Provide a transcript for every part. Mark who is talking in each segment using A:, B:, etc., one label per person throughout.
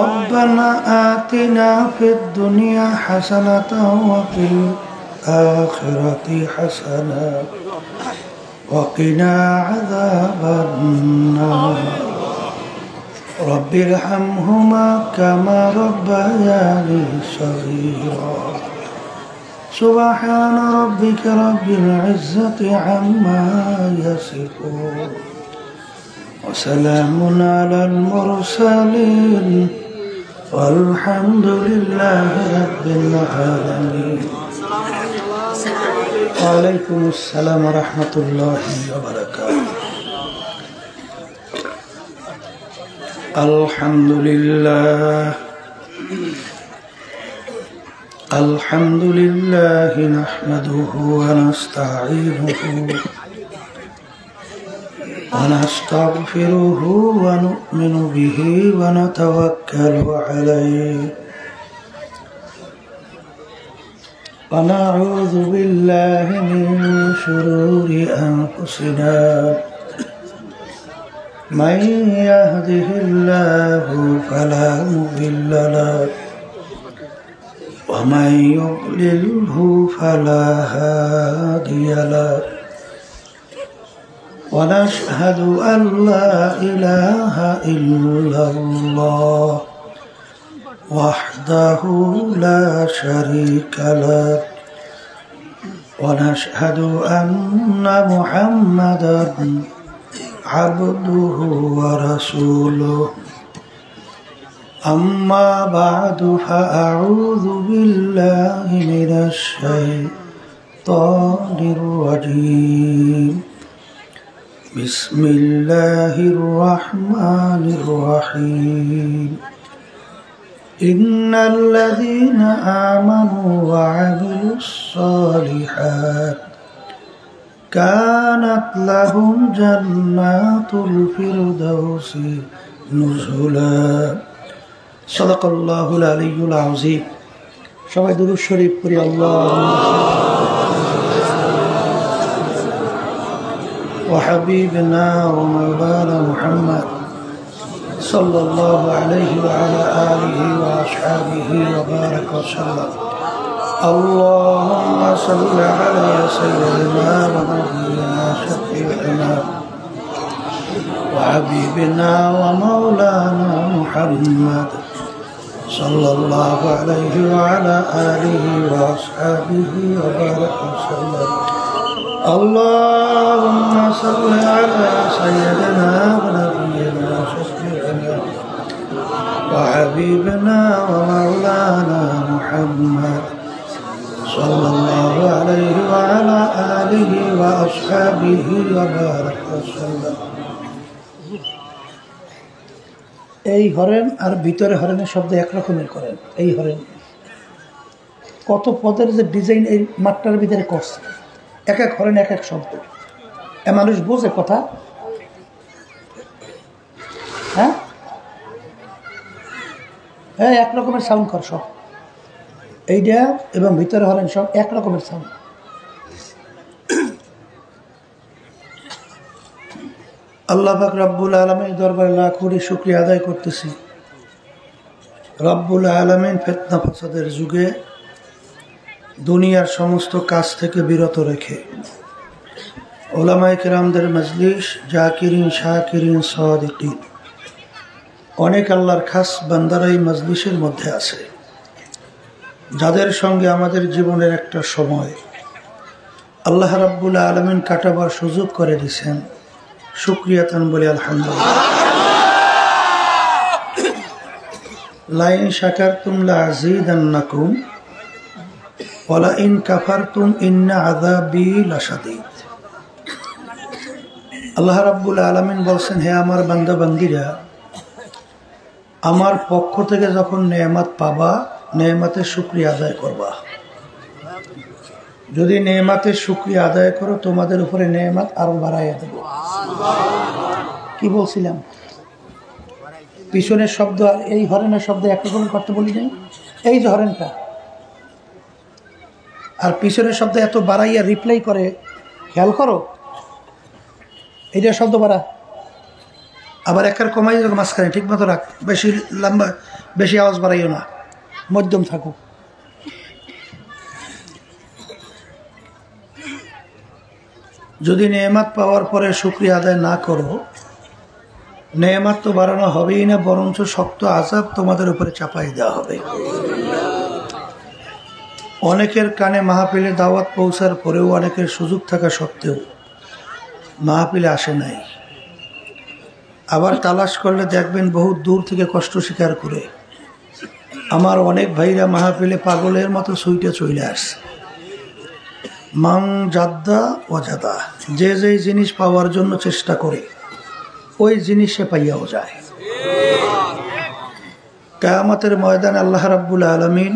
A: ربنا آتنا في الدنيا حسنة وفي الآخرة حسنة وقنا عذاب النار رب ارحمهما كما ربياني صغيرا سبحان ربك رب العزة عما يصفون وسلام على المرسلين والحمد لله رب العالمين. وعليكم السلام ورحمة الله وبركاته. الحمد لله نحمده ونستعينه ونستغفره ونؤمن به ونتوكل عليه ونعوذ بالله من شرور أنفسنا من يهده الله فلا مضل له ومن يضلله فلا هادي له ونشهد أن لا إله إلا الله وحده لا شريك له ونشهد أن محمدا عبده ورسوله أما بعد فأعوذ بالله من الشيطان الرجيم بسم الله الرحمن الرحيم إن الذين آمنوا وعملوا الصالحات كانت لهم جنات الفردوس نزلا صدق الله العلي العظيم. সবাই দুরূদ শরীফ পড়ি। وحبيبنا ومولانا محمد صلى الله عليه وعلى آله وأصحابه وبارك وسلم. اللهم صل على سيدنا ونبينا شفيعنا وحبيبنا ومولانا محمد صلى الله عليه وعلى آله وأصحابه وبارك وسلم. اللهم صل على سيدنا ونبينا شفيعنا وحبيبنا ومولانا محمد صلى الله عليه وعلى آله وأصحابه وبارك وسلم. এই হরেন আর ভিতরে হরেনের শব্দ একরকমের করেন। এই হরেন কত পদের যে ডিজাইন এই মাঠটার ভিতরে করছে, এক এক হরেন এক এক শব্দ। এ মানুষ বোঝে কথা? হ্যাঁ হ্যাঁ, এক রকমের সাউন্ড কর সব। এইটা এবং ভিতরে হরেন সব এক রকমের সাউন্ড। আল্লাহ পাক রব্বুল আলামিন দরবারে লাখ কোটি শুকরিয়া আদায় করতেছি। রব্বুল আলামিন ফিতনা ফাসাদের যুগে দুনিয়ার সমস্ত কাজ থেকে বিরত রেখে উলামায়ে কেরামদের মজলিস, জাকিরিন, শাকিরিন, সাদিকিন, অনেক আল্লাহর খাস বান্দারা এই মজলিসের মধ্যে আছে, যাদের সঙ্গে আমাদের জীবনের একটা সময় আল্লাহ রাব্বুল আলামিন কাটাবার সুযোগ করে দিয়েছেন। শুকরিয়া তান বলি আলহামদুলিল্লাহ। লাইন শাকারতুম লাযীদান্নাকুম ওয়ালা ইন কাফারতুম ইন্না আযাবি লাশাদীদ। আল্লাহ রাব্বুল আলামিন বলছেন, হে আমার বান্দা বান্দীরা, আমার পক্ষ থেকে যখন নেয়ামত পাবা, নেয়ামতের শুকরিয়া আদায় করবা। যদি নেয়ামতের শুকরিয়া আদায় করো, তোমাদের উপরে নেয়ামত আরো বাড়াইয়া দেব। কি বলছিলাম? পিছনের শব্দ আর এই হরেনের শব্দ একরকম করতে বলি নাই। এই যে হরেনটা আর পিছনের শব্দ এত বাড়াইয়া রিপ্লাই করে, খেয়াল করো। এইটা শব্দ বাড়া, আবার একার কমাই মাঝখানে ঠিক মতো রাখ, বেশি লম্বা বেশি আওয়াজ বাড়াইও না, মধ্যম থাকুক। যদি নেয়ামত পাওয়ার পরে শুকরিয়া আদায় না করো, নেয়ামত তো বাড়ানো হবেই না, বরঞ্চ শক্ত আযাব তোমাদের উপরে চাপাই দেওয়া হবে। অনেকের কানে মাহফিলে দাওয়াত পৌঁছার পরেও, অনেকের সুযোগ থাকা সত্ত্বেও মাহফিলে আসে নাই। আবার তালাশ করলে দেখবেন বহুত দূর থেকে কষ্ট স্বীকার করে আমার অনেক ভাইরা মাহফিলে পাগলের মতো সুইটে চলে আসছে। মাং জাদ্দা ওয়াজাদা, যে যেই জিনিস পাওয়ার জন্য চেষ্টা করে ওই জিনিস সে পাইয়াও যায়। কিয়ামতের ময়দানে আল্লাহ রাব্বুল আলামিন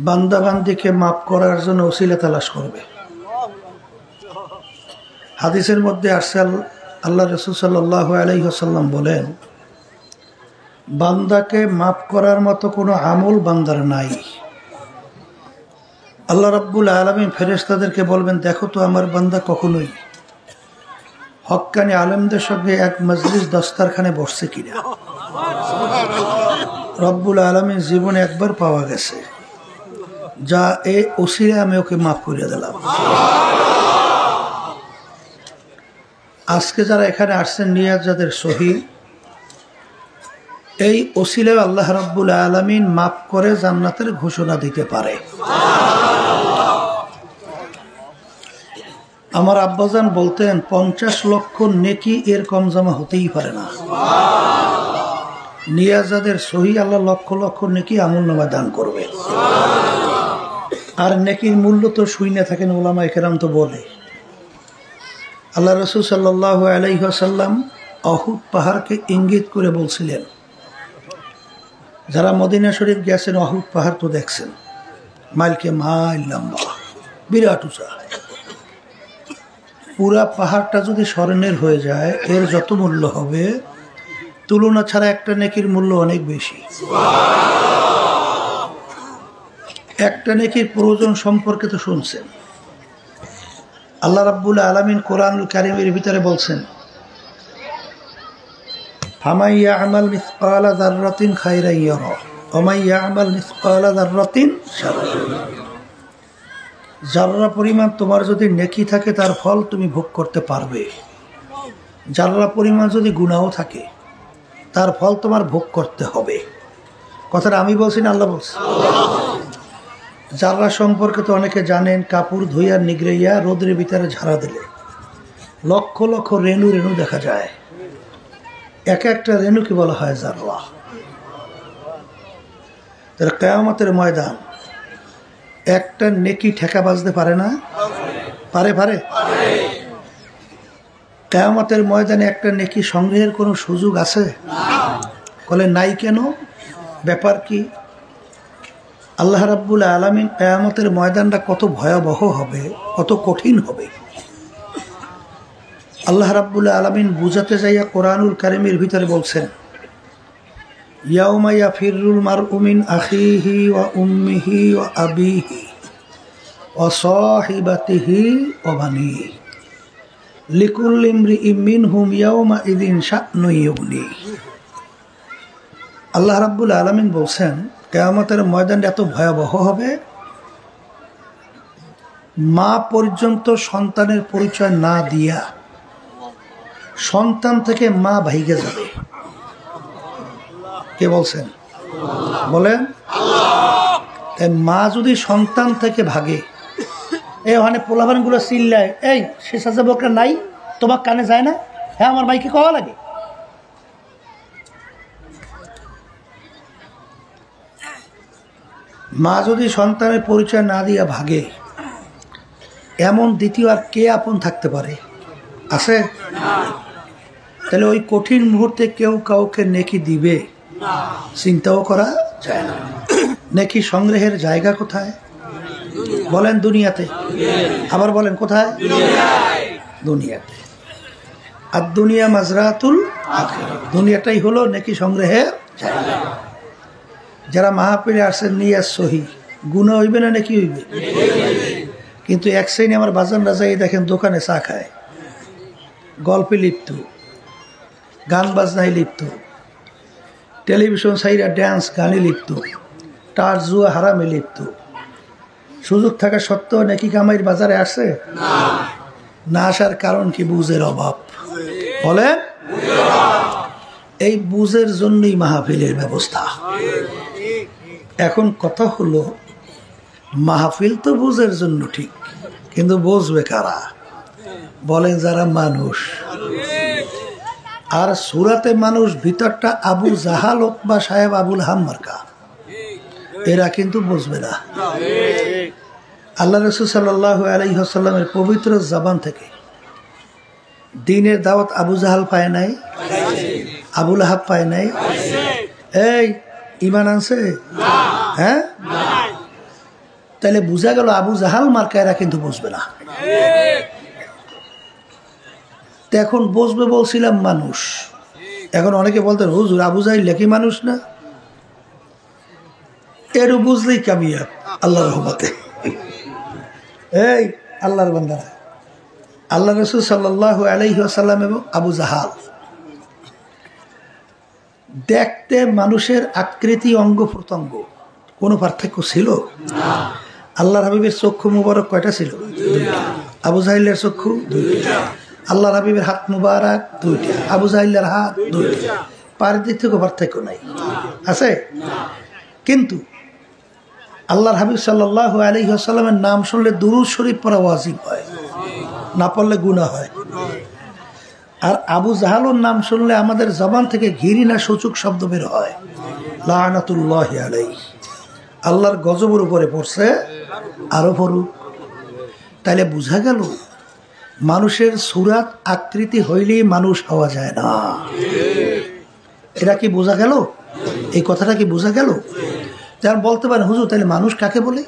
A: বান্দাবান্দিকে মাফ করার জন্য ওসিলা তালাশ করবে। হাদিসের মধ্যে আসছে, আল্লাহ রাসূল সাল্লাল্লাহু আলাইহি ওয়াসাল্লাম বলেন, বান্দাকে মাফ করার মতো কোনো আমল বান্দার নাই। আল্লাহ রাব্বুল আলামিন ফেরেশতাদেরকে বলবেন, দেখো তো আমার বান্দা কখনোই হক্কানি আলেমদের সঙ্গে এক মজলিস দস্তারখানে বসছে কিনা। রব্বুল আলামিন জীবনে একবার পাওয়া গেছে, যা এই ওসিলে আমি ওকে মাফ করে দিলাম। আজকে যারা এখানে আসছেন নিয়াত যাদের সহি, এই ওসিলে আল্লাহ রাব্বুল আলামিন মাফ করে জান্নাতের ঘোষণা দিতে পারে। আমার আব্বাজান বলতেন 50 লক্ষ নেকি এর কম জমা হতেই পারে না। নিয়াজাদের সহি আল্লাহ লক্ষ লক্ষ নেকি আমলনামা দান করবে। আর নেকির মূল্য তো শুইনা থাকেন ওলামায়ে কেরাম, তো বলে আল্লাহ রাসূল সাল্লাল্লাহু আলাইহি ওয়াসাল্লাম উহুদ পাহাড়কে ইঙ্গিত করে বলছিলেন, যারা মদিনা শরীফ গেছেন উহুদ পাহাড় তো দেখছেন, মাইলকে মাইল লম্বা, বিরাট উঁচা। পুরা পাহাড়টা যদি স্বর্ণের হয়ে যায়, এর যত মূল্য হবে তুলনা ছাড়া একটা নেকির মূল্য অনেক বেশি। একটা নেকির প্রয়োজন সম্পর্কে তো শুনছেন, আল্লাহ রাব্বুল আলামিন কোরআনুল কারীমের ভিতরে বলছেন, ফামান ইয়া'মাল মিসকালা যাররাতিন খায়রান ইয়ারা ওয়া মান ইয়া'মাল মিসকালা যাররাতিন শাররান ইয়ারা। যাররা পরিমাণ তোমার যদি নেকি থাকে তার ফল তুমি ভোগ করতে পারবে, যাররা পরিমাণ যদি গুনাহ থাকে তার ফল তোমার ভোগ করতে হবে। কথাটা আমি বলছি না আল্লাহ বলছে? যাররা সম্পর্কে তো অনেকে জানেন, কাপড় ধুইয়া নিগড়াইয়া রোদের ভিতরে ঝাড়া দিলে লক্ষ লক্ষ রেণু রেণু দেখা যায়। এক একটা রেণুকে বলা হয় যাররা। তার কিয়ামতের ময়দান একটা নেকি ঠেকা বাজতে পারে না? পারে পারে কিয়ামতের ময়দানে একটা নেকি সংগ্রহের কোনো সুযোগ আছে? বলে নাই। কেন? ব্যাপার কি? আল্লাহ রাব্বুল আলামিন কিয়ামতের ময়দানটা কত ভয়াবহ হবে, কত কঠিন হবে, আল্লাহ রাব্বুল আলামিন বুঝাতে যাইয়া কোরআনুল কারীমের ভিতরে বলছেন, ইয়াউমা ইয়াফিরুল মারউ মিন আখিহি ওয়া উম্মিহি ওয়া আবিহি ওয়া সাহিবাতিহি ওয়া বানিহি লিকুল্লি ইমরিইম মিনহুম ইয়াউমা ইযিন শা'নুন ইউগনি। আল্লাহ রাব্বুল আলামিন বলছেন কিয়ামতের ময়দানটা এত ভয়াবহ হবে, মা পর্যন্ত সন্তানের পরিচয় না দিয়া সন্তান থেকে মা ভাইগে যাবে। কে বলছেন? বলেন। তাই মা যদি সন্তান থেকে ভাগে, এই ওখানে পোলাপানগুলো চিল্লায়, এই শেষ আছে বকরা নাই, তোমার কানে যায় না? হ্যাঁ, আমার মাইকে কওয়া লাগে। মা যদি সন্তানের পরিচয় না দিয়া ভাগে, এমন দ্বিতীয় আর কে আপন থাকতে পারে? আছে? তাহলে ওই কঠিন মুহূর্তে কেউ কাউকে নেকি দিবে চিন্তাও করা যায় না। নেকি সংগ্রহের জায়গা কোথায়? বলেন দুনিয়াতে। আবার বলেন কোথায়? দুনিয়াতে। আর দুনিয়া মাজরাতুল আখিরাহ, দুনিয়াটাই হলো নেকি সংগ্রহের জায়গা। যারা মাহফিলে আসেন নিয়াত সহি, গুনাহ হইবে না নেকি হইবে? কিন্তু এক শ্রেণী আমার বাজান রাজাই দেখেন দোকানে চা খায়, গল্পে লিপ্ত, গান বাজনায় লিপ্ত, টেলিভিশন সাইরা ড্যান্স গানে লিপ্ত, টার জুয়া হারামে লিপ্ত। সুযোগ থাকা সত্ত্বেও নাকি কামাইয়ের বাজারে আসে না আসার কারণ কি? বুঝের অভাব। বলেন, এই বুঝের জন্যই মাহফিলের ব্যবস্থা। এখন কথা হলো, মাহফিল তো বুঝের জন্য ঠিক, কিন্তু বুঝবে কারা? বলেন যারা মানুষ। আর সুরাতে মানুষ ভিতরটা আবু জাহাল ওতবা সাহেব আবুল হাম্মার্কা, এরা কিন্তু বুঝবে না। আল্লাহ রাসূল সাল্লাল্লাহু আলাইহি ওয়াসাল্লামের পবিত্র জবান থেকে দ্বীনের দাওয়াত আবু জাহাল পায় নাই, আবু লাহাব পায় নাই। এই ঈমান আনছে? হ্যাঁ, তাহলে বুঝা গেল আবু জাহাল মার্কা এরা কিন্তু বুঝবে না। এখন বুঝবে বলছিলাম মানুষ। এখন অনেকে বলতেন, হুজুর আবু জাহিল কি মানুষ না? এরও বুঝলেই কামিয়াব আল্লাহর রহমতে। এই আল্লাহর বান্দারা, আল্লাহ রাসূল সাল্লাল্লাহু আলাইহি ওয়াসাল্লাম এবং আবু জাহাল দেখতে মানুষের আকৃতি, অঙ্গ প্রত্যঙ্গ কোনো পার্থক্য ছিল? আল্লাহর হাবিবের চক্ষু মুবারক কয়টা ছিল? দুইটা। আবু জাহিলের চক্ষু দুইটা। আল্লাহর হাবিবের হাত মুবারক দুইটা, আবু জাহিলের হাত দুইটা। পায়ের দিক থেকে পার্থক্য নাই, আছে? কিন্তু আল্লাহর হাবিব সাল্লাল্লাহু আলাইহি ওয়াসাল্লামের নাম শুনলে দুরূদ শরীফ পড়া ওয়াজিব হয়, না পড়লে গুনাহ হয়। আর আবু জাহালুর নাম শুনলে আমাদের জবান থেকে ঘৃণা সূচক শব্দ বের হয়, লানাতুল্লাহি আলাইহি। আল্লাহর গজবের উপরে পড়ছে, আরো পড়ুক। তাইলে বোঝা গেল মানুষের সুরাত আকৃতি হইলেই মানুষ হওয়া যায় না। এটা কি বোঝা গেল? এই কথাটা কি বোঝা গেল? যারা বলতে পারেন, হুজুর তাহলে মানুষ কাকে বলে?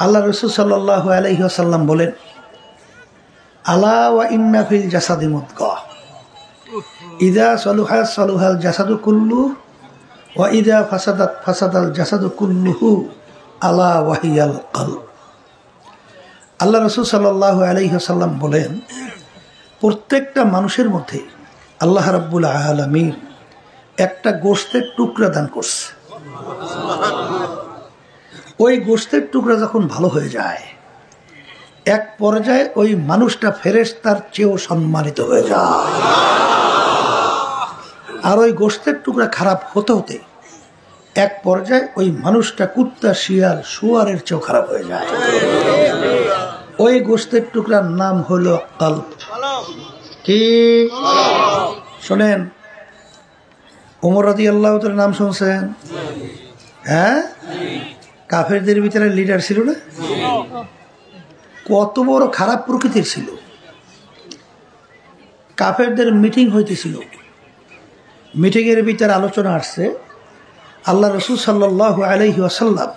A: আল্লাহ রাসূল সাল্লাল্লাহু আলাইহি ওয়াসাল্লাম বলেন, আলা ওয়া ইন্না ফিল জাসাদি মুদগাহ ইযা সালুহা সালুহাল জাসাদু কুল্লু ওয়া ইযা ফাসাদাত ফাসাদাল জাসাদু কুল্লুহু আলা ওয়া হিয়াল কলব। আল্লাহ রাসূল সাল্লাল্লাহু আলাইহি ওয়াসাল্লাম বলেন, প্রত্যেকটা মানুষের মধ্যে আল্লাহ রাব্বুল আলামিন একটা গোশতের টুকরা দান করছে। ওই গোশতের টুকরা যখন ভালো হয়ে যায়, এক পর্যায়ে ওই মানুষটা ফেরেশতার চেয়েও সম্মানিত হয়ে যায়। আর ওই গোশতের টুকরা খারাপ হতে হতে এক পর্যায়ে ওই মানুষটা কুত্তা, শিয়াল, শুয়ারের চেয়েও খারাপ হয়ে যায়। ওই গোশতের টুকরার নাম হলো কলব। কি শোনেন, ওমর রাদিয়াল্লাহু তাআলার নাম শুনছেন? হ্যাঁ, কাফেরদের ভিতরে লিডার ছিল না? কত বড় খারাপ প্রকৃতির ছিল। কাফেরদের মিটিং হইতেছিল, মিটিংয়ের ভিতরে আলোচনা আসছে, আল্লাহ রাসূল সাল্লাল্লাহু আলাইহি ওয়াসাল্লাম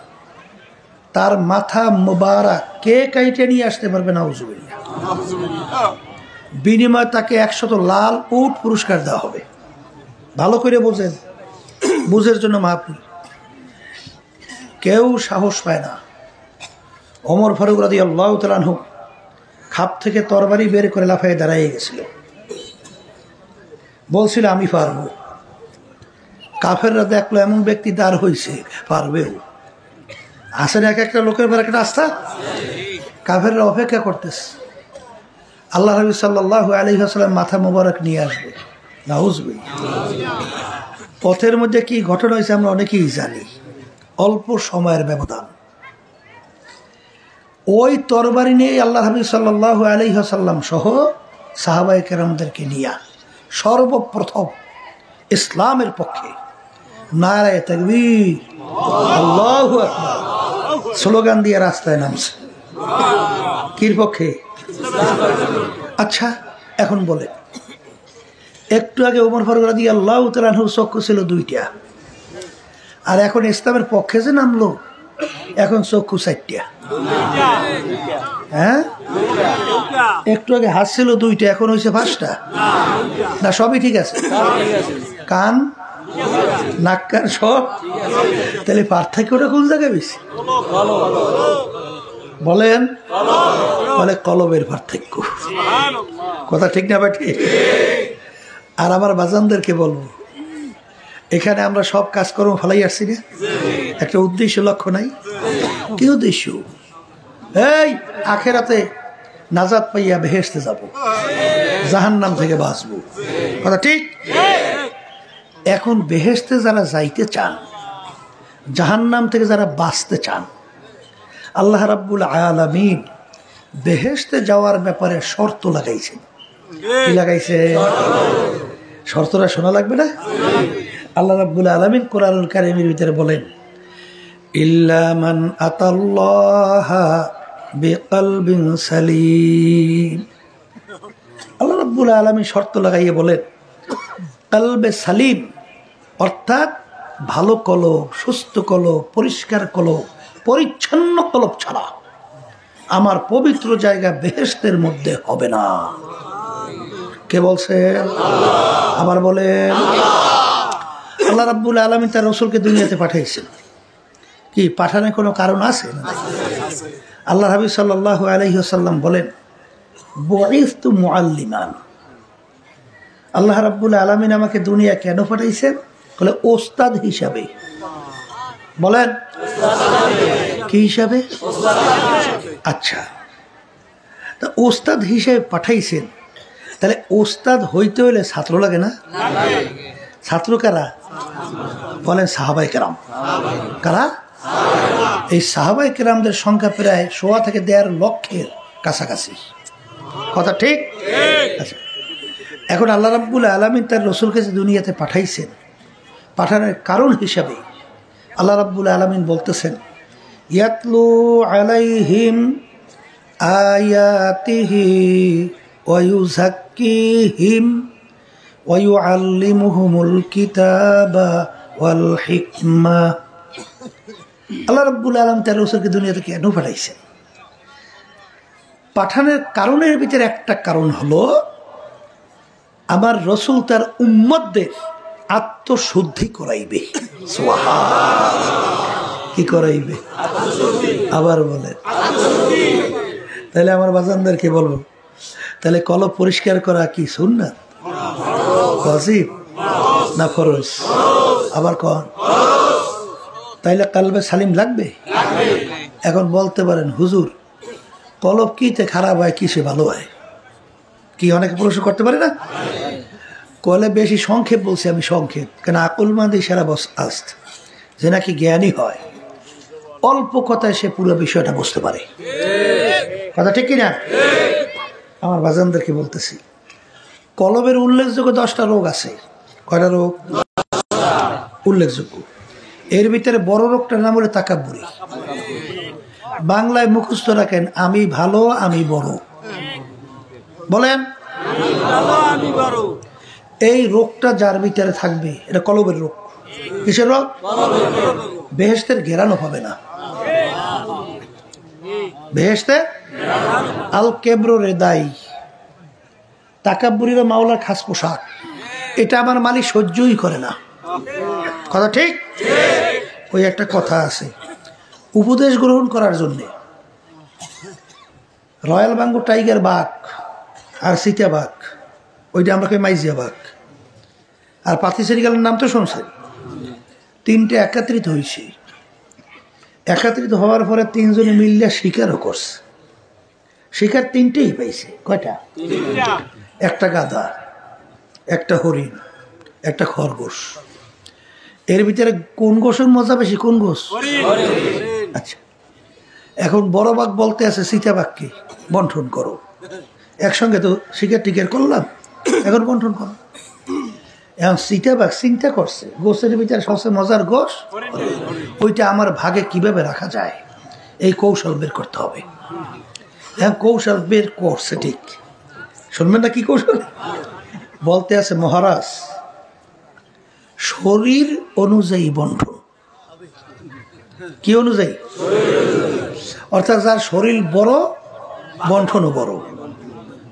A: তার মাথা মুবারক কে কাইটে নিয়ে আসতে পারবে নাউজুবিল্লাহ, বিনিময়ে তাকে 100 লাল উট পুরস্কার দেওয়া হবে। ভালো করে বোঝেন, বুঝের জন্য মাহফিল। কেউ সাহস পায় না। ওমর ফারুক রাদিয়াল্লাহু তাআলা আনহু খাপ থেকে তরবারি বের করে লাফিয়ে দাঁড়িয়ে গেছিল, বলছিল আমি পারবো। কাফেররা দেখলো এমন ব্যক্তি দাঁড় হয়েছে, পারবেও। আসেন এক একটা লোকের পর একটা আস্থা। কাফেররা অপেক্ষা করতেছে আল্লাহ রাসূল সাল্লাল্লাহু আলাইহি ওয়াসাল্লাম মাথা মোবারক নিয়ে আসবে। নাউজুবিল্লাহ। পথের মধ্যে কি ঘটনা হয়েছে আমরা অনেকেই জানি। অল্প সময়ের ব্যবধান। ওই তরবারি নিয়ে আল্লাহ হাবিব সাল্লাল্লাহু আলাইহি ওয়াসাল্লাম সহ সাহাবায়ে কেরামদেরকে নিয়ে সর্বপ্রথম ইসলামের পক্ষে নারায়ে তাকবীর, আল্লাহু আকবার স্লোগান দিয়ে রাস্তায় নামছে। কির পক্ষে? আচ্ছা, এখন বলে, একটু আগে ওমর ফারুক রাদিয়াল্লাহু তাআলা আনহুর চক্ষু ছিল 2টা, আর এখন ইসলামের পক্ষে যে নামলো এখন চক্ষু 4টা। হ্যাঁ, একটু আগে হাত ছিল 2টা, এখন হয়েছে 5টা। না সবই ঠিক আছে? কান, নাক, কান সব? তাহলে পার্থক্যটা কোন জায়গায় বেশি? বলেন, বলে কলবের পার্থক্য। কথা ঠিক না ভাই? ঠিক। আর আমার বাজানদেরকে বলবো, এখানে আমরা সব কাজকর্ম ফেলাই আসছি না, একটা উদ্দেশ্য লক্ষ্য নাই। কি উদ্দেশ্য? এই আখেরাতে নাজাত পাইয়া বেহেশতে যাব, জাহান্নাম থেকে বাঁচবো, কথা ঠিক? এখন বেহেশতে যারা যাইতে চান, জাহান্নাম থেকে যারা বাঁচতে চান, আল্লাহ রাব্বুল আলামিন বেহেশতে যাওয়ার ব্যাপারে শর্ত লাগাইছেন। কি লাগাইছে? শর্তটা শোনা লাগবে না? আল্লাহ রাব্বুল আলামিন কোরআনুল কারীমের ভিতরে বলেন, ইল্লা মান আতাল্লাহা বিকলবিন সালিম। আল্লাহ রাব্বুল আলামিন শর্ত লাগাইয়ে বলেন, কলবে সালিম, অর্থাৎ ভালো কলব, সুস্থ কলব, পরিষ্কার কলব, পরিচ্ছন্ন কলব ছাড়া আমার পবিত্র জায়গা বেহেশতের মধ্যে হবে না। কে বলছে? আবার বলেন, আল্লাহ রাব্বুল আলামিন তার রাসূলকে দুনিয়াতে পাঠাইছেন। কি পাঠানোর কোনো কারণ আছে? আল্লাহ হাবিব সাল্লাল্লাহু আলাইহি ওয়াসাল্লাম বলেন, বুইসতু মুআল্লিমান। আল্লাহ রাব্বুল আলামিন আমাকে দুনিয়া কেন পাঠাইছেন? বলে ওস্তাদ হিসাবে। বলেন কি হিসাবে? আচ্ছা, তা ওস্তাদ হিসেবে পাঠাইছেন, তাহলে ওস্তাদ হইতে হইলে ছাত্র লাগে না? ছাত্র কারা? বলেন সাহাবায়ে কেরাম। কারা? এই সাহাবায়ে কেরামদের সংখ্যা প্রায় 1.5 থেকে 1.5 লক্ষের কাছাকাছি, কথা ঠিক? আচ্ছা, এখন আল্লাহ রাব্বুল আলামিন তার রাসূলকে যে দুনিয়াতে পাঠাইছেন, পাঠানোর কারণ হিসাবে আল্লাহ রাব্বুল আলামিন বলতেছেন, ইয়াতলু আলাইহিম আয়াতিহি ওয়া ইউযাক্কিহিম ওয়া ইউআল্লিমুহুমুল কিতাবা ওয়াল হিকমা। আল্লাহ রাব্বুল আলামিন তার রাসূলকে দুনিয়াতে কেন পাঠাইছেন? পাঠানোর কারণের ভিতরে একটা কারণ হলো, আমার রাসূল তার উম্মতদের আত্মশুদ্ধি করাইবে। কি করাইবে? আবার বলেন। তাহলে আমার বাজানদেরকে বলবো, তাহলে কলব পরিষ্কার করা কি সুন্নাত, ওয়াজিব না ফরজ? আবার কন। তাইলে কলবে সালিম লাগবে। এখন বলতে পারেন, হুজুর কলব কিতে খারাপ হয়, কিসে ভালো হয়? কি অনেকে প্রশ্ন করতে পারে না? কলে বেশি সংক্ষেপ বলছি আমি, সংক্ষেপ কেন? আকুলমান্দি সেরা বস আস্ত, যে নাকি জ্ঞানী হয়, অল্প কথায় সে পুরো বিষয়টা বুঝতে পারে, কথা ঠিক কিনা? আমার বাজানদেরকে বলতেছি, কলবের উল্লেখযোগ্য 10টা রোগ আছে। কয়টা রোগ উল্লেখযোগ্য? এর ভিতরে বড় রোগটার নাম হলো তাকাব্বুরি। বাংলায় মুখস্থ রাখেন, আমি ভালো আমি বড়। বলেন এই রোগটা যার ভিতরে থাকবে, এটা কলবের রোগ। কিসের রোগ? বেহেশতের ঘেরানো হবে না। বেহেশতে আল কেব্র রেদাই, তাকাব্বুরিরা মাওলার খাস পোশাক, এটা আমার মালিক সহ্যই করে না, কথা ঠিক? ওই একটা কথা আছে, উপদেশ গ্রহণ করার জন্য রয়্যাল বেঙ্গল টাইগার বাঘ আর চিতা বাঘ, ওইটা আমরা কই মাইজিয়া বাঘ, আর পাতি সিরিগালের নাম তো শুনছেন। 3টে একত্রিত হয়েছে। একত্রিত হওয়ার পরে 3 জনে মিললে শিকারও করছে। শিকার 3টেই পাইছে। কয়টা? একটা গাধা, একটা হরিণ, একটা খরগোশ। এর ভিতরে কোন গোশের মজা বেশি? কোন গোশ? আচ্ছা, এখন বড় বাঘ বলতে আছে চিতাবাঘকে বন্টন করো। একসঙ্গে তো শিকার টিকার করলাম, এখন বন্টন করো। এখন চিতাবাঘ চিন্তা করছে, গোশের ভিতরে সবচেয়ে মজার গোশ, ওইটা আমার ভাগে কিভাবে রাখা যায়, এই কৌশল বের করতে হবে। এখন কৌশল বের করছে, ঠিক শুনবেন না? কি কৌশল বলতে আছে? মহারাজ, শরীর অনুযায়ী বন্টন। কি অনুযায়ী? অর্থাৎ যার শরীর বড়, বন্টনও বড়।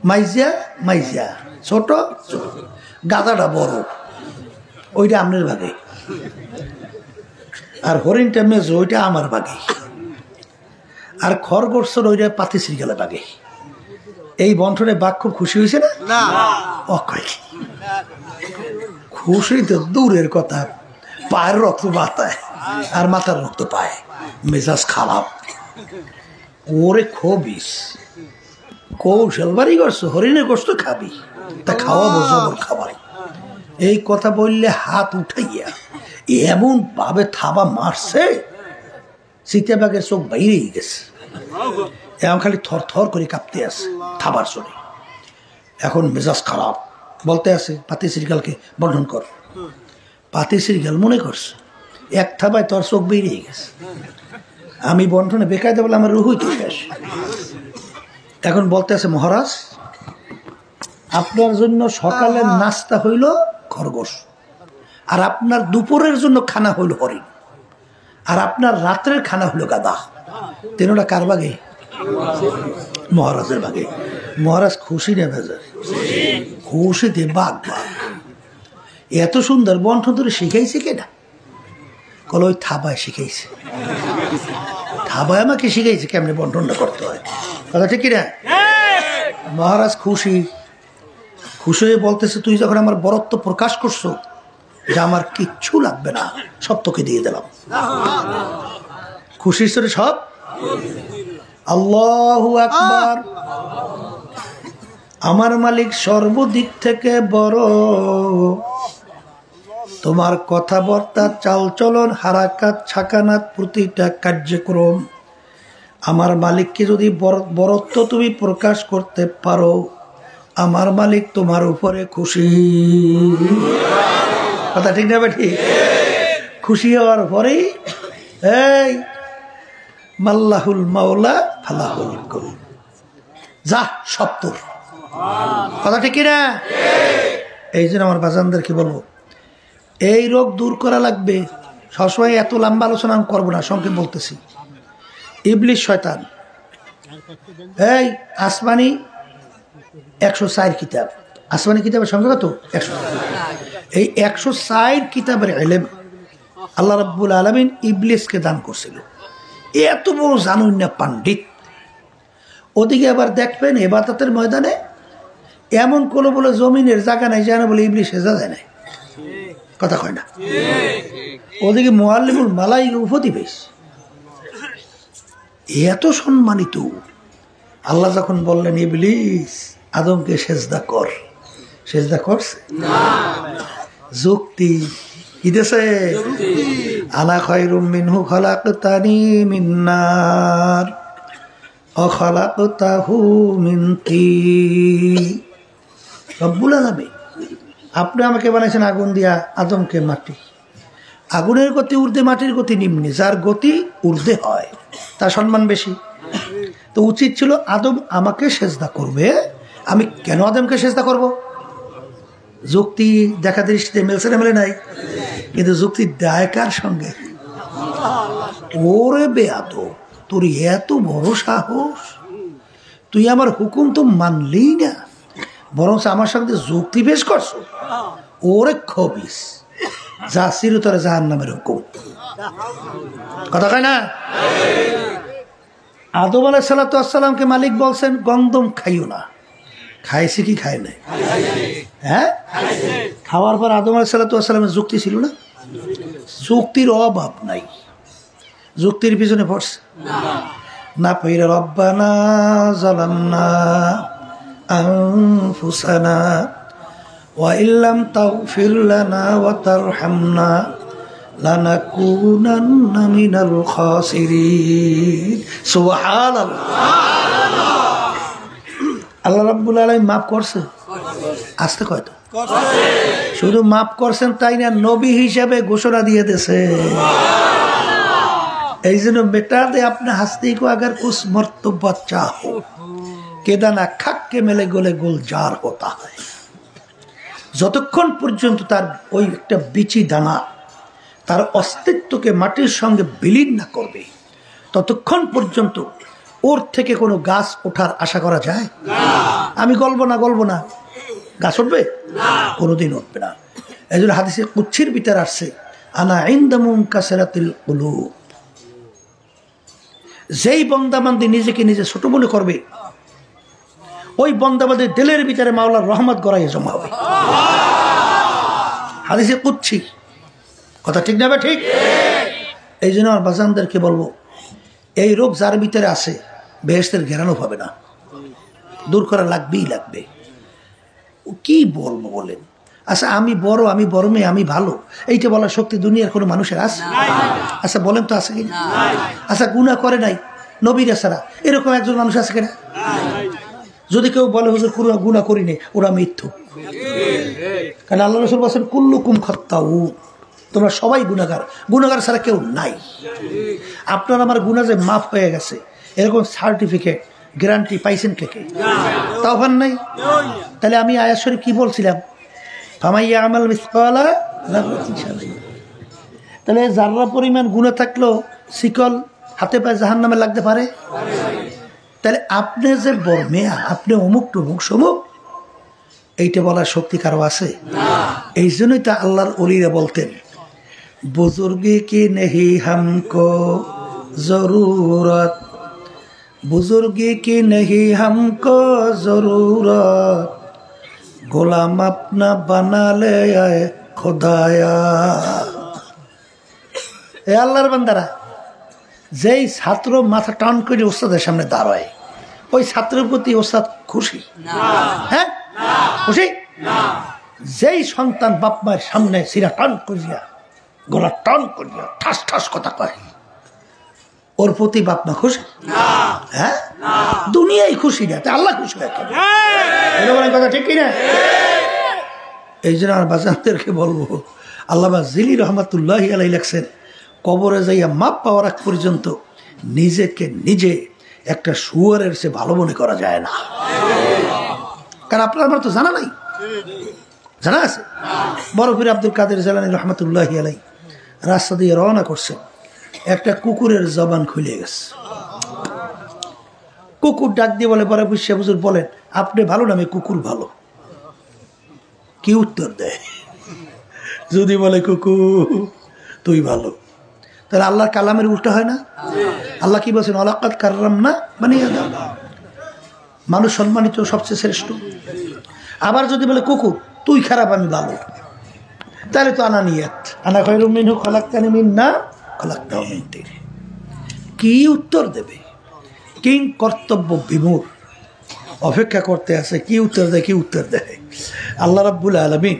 A: মাইজিয়া মাইজিয়া, ছোট ছোট, গাদাটা বড়, ওইটা আপনার ভাগে, আর হরিণটা মেজ, ওইটা আমার ভাগে, আর খরগোশ ওইটা পাতি শ্রীগালে ভাগে। এই বন্টনে বাঘ খুব খুশি হয়েছে না? অক্ষয় খুশি তো দূরের কথা, পায়ের রক্ত বাতায় আর মাথার রক্ত পায়, মেজাজ খারাপ। ওরে খবিস, কৌশল বাড়ি করছো, হরিণের গোস্ত খাবি, তা খাওয়াবো জবর খাবার। এই কথা বললে হাত উঠাইয়া এমন ভাবে থাবা মারছে, চিতাবাঘের চোখ বাইরেই গেছে, এমন খালি থর থর করে কাঁপতে আছে থাবার চলে। এখন মেজাজ খারাপ, বলতে আছে পাতি শ্রীকালকে বন্ধন কর। পাতি শ্রীকাল মনে করছে এক থাবায় তোর চোখ বেরিয়ে গেছে, আমি বন্ধনে বেকায়দা বলে আমার রুহুই ঠিক আছে। এখন বলতে আছে মহারাজ, আপনার জন্য সকালের নাস্তা হইল খরগোশ, আর আপনার দুপুরের জন্য খানা হইল হরিণ, আর আপনার রাত্রের খানা হইল গাদা। তিনটা কার বাগে? মহারাজের বাগে। মহারাজ খুশি না ভেজার? খুশিতে বাঘ বাঘ। এত সুন্দর বন্ঠন ধরে শিখাইছে কেনা? কল ওই থাবায় শিখাইছে, থাবায় আমাকে শিখাইছে কেমনে বন্ঠনটা করতে হয়। কথা ঠিক কিনা? মহারাজ খুশি, খুশি হয়ে বলতেছে, তুই যখন আমার বরত্ব প্রকাশ করছো যে আমার কিচ্ছু লাগবে না, সব তোকে দিয়ে দিলাম। খুশির সরে সব। আল্লাহু আকবার। আমার মালিক সর্বদিক থেকে বড়, তোমার কথাবার্তা, চালচলন, হারাকাত, ছাকানাত, প্রতিটা কার্যক্রম, আমার মালিককে যদি বরত্ব তুমি প্রকাশ করতে পারো, আমার মালিক তোমার উপরে খুশি। কথা ঠিক না বেঠি? খুশি হওয়ার পরেই এই মাল্লাহুল মাওলা ফালাহুল কুল, যা সত্তর। কথা ঠিক কিনা? এই জন্য আমার বাজানদেরকে বলবো, এই রোগ দূর করা লাগবে। সবসময় এত লম্বা আলোচনা আমি করবো না, সংক্ষেপ বলতেছি। ইবলিস শয়তান, এই আসমানি 104 কিতাব, আসমানি কিতাবের সংখ্যা কত? 100। এই 104 কিতাবের ইলম আল্লাহ রাব্বুল আলামিন ইবলিসকে দান করছিল। এত বড় জানুন না পাণ্ডিত। ওদিকে আবার দেখবেন ইবাদতের ময়দানে এমন কোনো বলে জমিনের জায়গা নাই জানে বলে ইবলিস সেজা যায় না। কথা কয় না? ওদিকে মুআল্লিমুল মালাইকা উপদিবেশ, এত সম্মানিত। আল্লাহ যখন বললেন ইবলিস আদমকে সেজদা কর, সেজদা করছে না। যুক্তি কি দেশে? আনা খায়রুম মিনহু খালাকতানি মিন নার ওয়া খালাকতাহু মিন তিন। রব্বুল আলামিন, আপনি আমাকে বানাইছেন আগুন দিয়া, আদমকে মাটি। আগুনের গতি ঊর্ধ্বে, মাটির গতি নিম্নে। যার গতি ঊর্ধ্বে হয় তার সম্মান বেশি। তো উচিত ছিল আদম আমাকে সেজদা করবে, আমি কেন আদমকে সেজদা করব? যুক্তি দেখা দৃষ্টিতে মেলছে না? মেলে নাই। কিন্তু যুক্তির দায়কার সঙ্গে। ওরে বেয়াদব, তোর এত বড় সাহস, তুই আমার হুকুম তো মানলি না, বরং আমার সঙ্গে যুক্তি পেশ করছো। ওরে খবিস, যা চিরতরে জাহান্নামের হুকুম। কথা কয় না? আদম আলাইহিস সালাতু ওয়াস সালামকে মালিক বলছেন গন্ধম খাইও না। খাইছে কি খায় নাই? হ্যাঁ, খাওয়ার পর আদম আলাইহিস সালাতু ওয়াস সালামের যুক্তি ছিল না? যুক্তির অভাব নাই, যুক্তির পিছনে পড়ছে না। পইরা রব্বানা যালামনা আনফুসানা ওয়া ইল্লাম তাগফির লানা ওয়া তারহামনা লানাকুনান্না মিনাল খাসিরিন। সুবহানাল্লাহ। আল্লাহ রাব্বুল আলামিন মাফ করছে, আসতে কয়তো শুধু মাফ করছেন তাই না, নবী হিসাবে ঘোষণা দিয়ে দিয়েছে। এই জন্য বেটা দে আপনি হাসতে को अगर कुछ मर्तबा चाहो के दाना खाक के मेले गोले गुलजार होता है। যতক্ষণ পর্যন্ত তার ওই একটা বিচি দানা তার অস্তিত্বকে মাটির সঙ্গে বিলীন না করবে, ততক্ষণ পর্যন্ত ওর থেকে কোনো গাছ ওঠার আশা করা যায় না। আমি গলবো না, গাছ উঠবে না? কোনোদিন উঠবে না। এই জন্য হাদিসে কুচ্ছির ভিতরে আসছে আনা ইনদা মুনকাসিরাতিল কুলুব, যেই বন্দাবান্দি নিজেকে নিজে ছোট মনে করবে, ওই বন্দাবান্দির দিলের ভিতরে মাওলার রহমত গড়াইয়ে জমা হবে। হাদিসে কুদসি, কথা ঠিক না? ঠিক। এই জন্য আমার বাজানদেরকে বলবো, এই রোগ যার ভিতরে আছে বেহেশতের ঘেরানো পাবে না, দূর করা লাগবেই লাগবে। কি বলবো বলেন? আচ্ছা আমি বড় মেয়ে, আমি ভালো, এইটা বলার শক্তি দুনিয়ার কোনো মানুষের আছে? আচ্ছা বলেন তো আছে কিনা? আচ্ছা গুনাহ করে নাই নবীরা ছাড়া এরকম একজন মানুষ আছে কিনা? যদি কেউ বলে হুজুর গুনাহ করিনি, ওরা মিথ্যু। কারণ আল্লাহ রাসূল বলেছেন কুল্লুকুম খাত্তাউন, তোমরা সবাই গুনাহগার, গুনাহগার ছাড়া কেউ নাই। আপনার আমার গুনাহ যে মাফ হয়ে গেছে এরকম সার্টিফিকেট গ্যারান্টি পাইছেন কে? তাও পান নাই। তাহলে আমি আয়াত শরীফ কি বলছিলাম? ফামাইয়া আমাল মিসকালা যাররাতিন শাররান। তাহলে যাররা পরিমাণ গুনাহ থাকলেও শিকল হাতে পায়ে জাহান্নামে লাগতে পারে। তাহলে আপনি যে বড় মেয়া, আপনি অমুক টুমুক সমুক, এইটা বলার শক্তি কারো আছে? এই জন্যই তো আল্লাহর ওলিরা বলতেন বুজুর্গে কি নেহি হামকো জরুরত, বুজুর্গে কি নেহি হামকো জরুরত, গোলাম আপনা বানালে খোদায়া। এ আল্লাহর বান্দারা, যেই ছাত্র মাথা টান করে ওস্তাদের সামনে দাঁড়ায়, ওই ছাত্রের প্রতি ওস্তাদ খুশি? হ্যাঁ খুশি? যেই সন্তান বাপ মায়ের সামনে সিরা টান করিয়া, গলা টান করিয়া ঠাস ঠাস কথা কয়, ওর প্রতি বাপ মা খুশি? হ্যাঁ, দুনিয়ায় খুশি না, আল্লাহ খুশি না। কথা ঠিক কিনা? এই জন্য আমার বাচ্চাদেরকে বলবো, আল্লামা জিলি রহমাতুল্লাহি আলাইহি লেখছেন, কবরে যাইয়া মাপ পাওয়ার আগ পর্যন্ত নিজেকে নিজে একটা শুয়োরের সে ভালো মনে করা যায় না। কারণ আপনার আমার তো জানা নাই, জানা আছে? বড় পীর আব্দুল কাদের জিলানী রহমাতুল্লাহি আলাইহি রাস্তা দিয়ে রওনা করছেন, একটা কুকুরের জবান খুলে গেছে। কুকুর ডাক দিয়ে বলে, পরে বিশ্বা হুজুর বলেন আপনি ভালো না আমি কুকুর ভালো? কি উত্তর দেয়? যদি বলে কুকুর তুই ভালো, তাহলে আল্লাহর কালামের উল্টা হয় না? আল্লাহ কি বলছেন? ওয়ালাকাদ কাররামনা বানি আদম, মানুষ সম্মানিত সবচেয়ে শ্রেষ্ঠ। আবার যদি বলে কুকুর তুই খারাপ আমি ভালো, তাহলে তো আনানিয়াত, আনা খায়রুম মিনহু খালাকতানি মিন নার খালাকতাহু মিন তিন। কি উত্তর দেবে? কিং কর্তব্য বিমূঢ় অপেক্ষা করতে আছে, কি উত্তর দেয়? কি উত্তর দেয়? আল্লাহ রাব্বুল আলামিন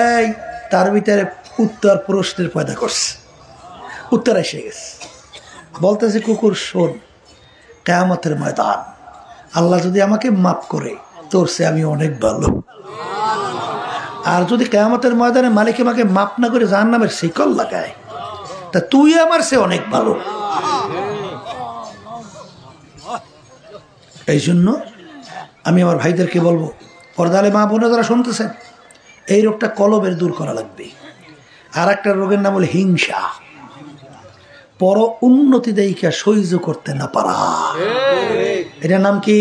A: এই তার ভিতরে উত্তর প্রশ্নের পয়দা করছে, উত্তর এসে গেছে। বলতেছে কুকুর শোন, কিয়ামতের ময়দান আল্লাহ যদি আমাকে মাফ করে তোর সে আমি অনেক ভালো, আর যদি কিয়ামতের ময়দানে মালিক আমাকে মাফ না করে জাহান্নামের শিকল লাগায়, তা তুই আমার সে অনেক ভালো। এই জন্য আমি আমার ভাইদেরকে বলবো, পর্দালে মা বোনেরা যারা শুনতেছেন, এই রোগটা কলবের দূর করা লাগবে। আর একটা রোগের নাম হলো হিংসা, পর উন্নতি দেইকা সহ্য করতে না পারা, এটার নাম কি?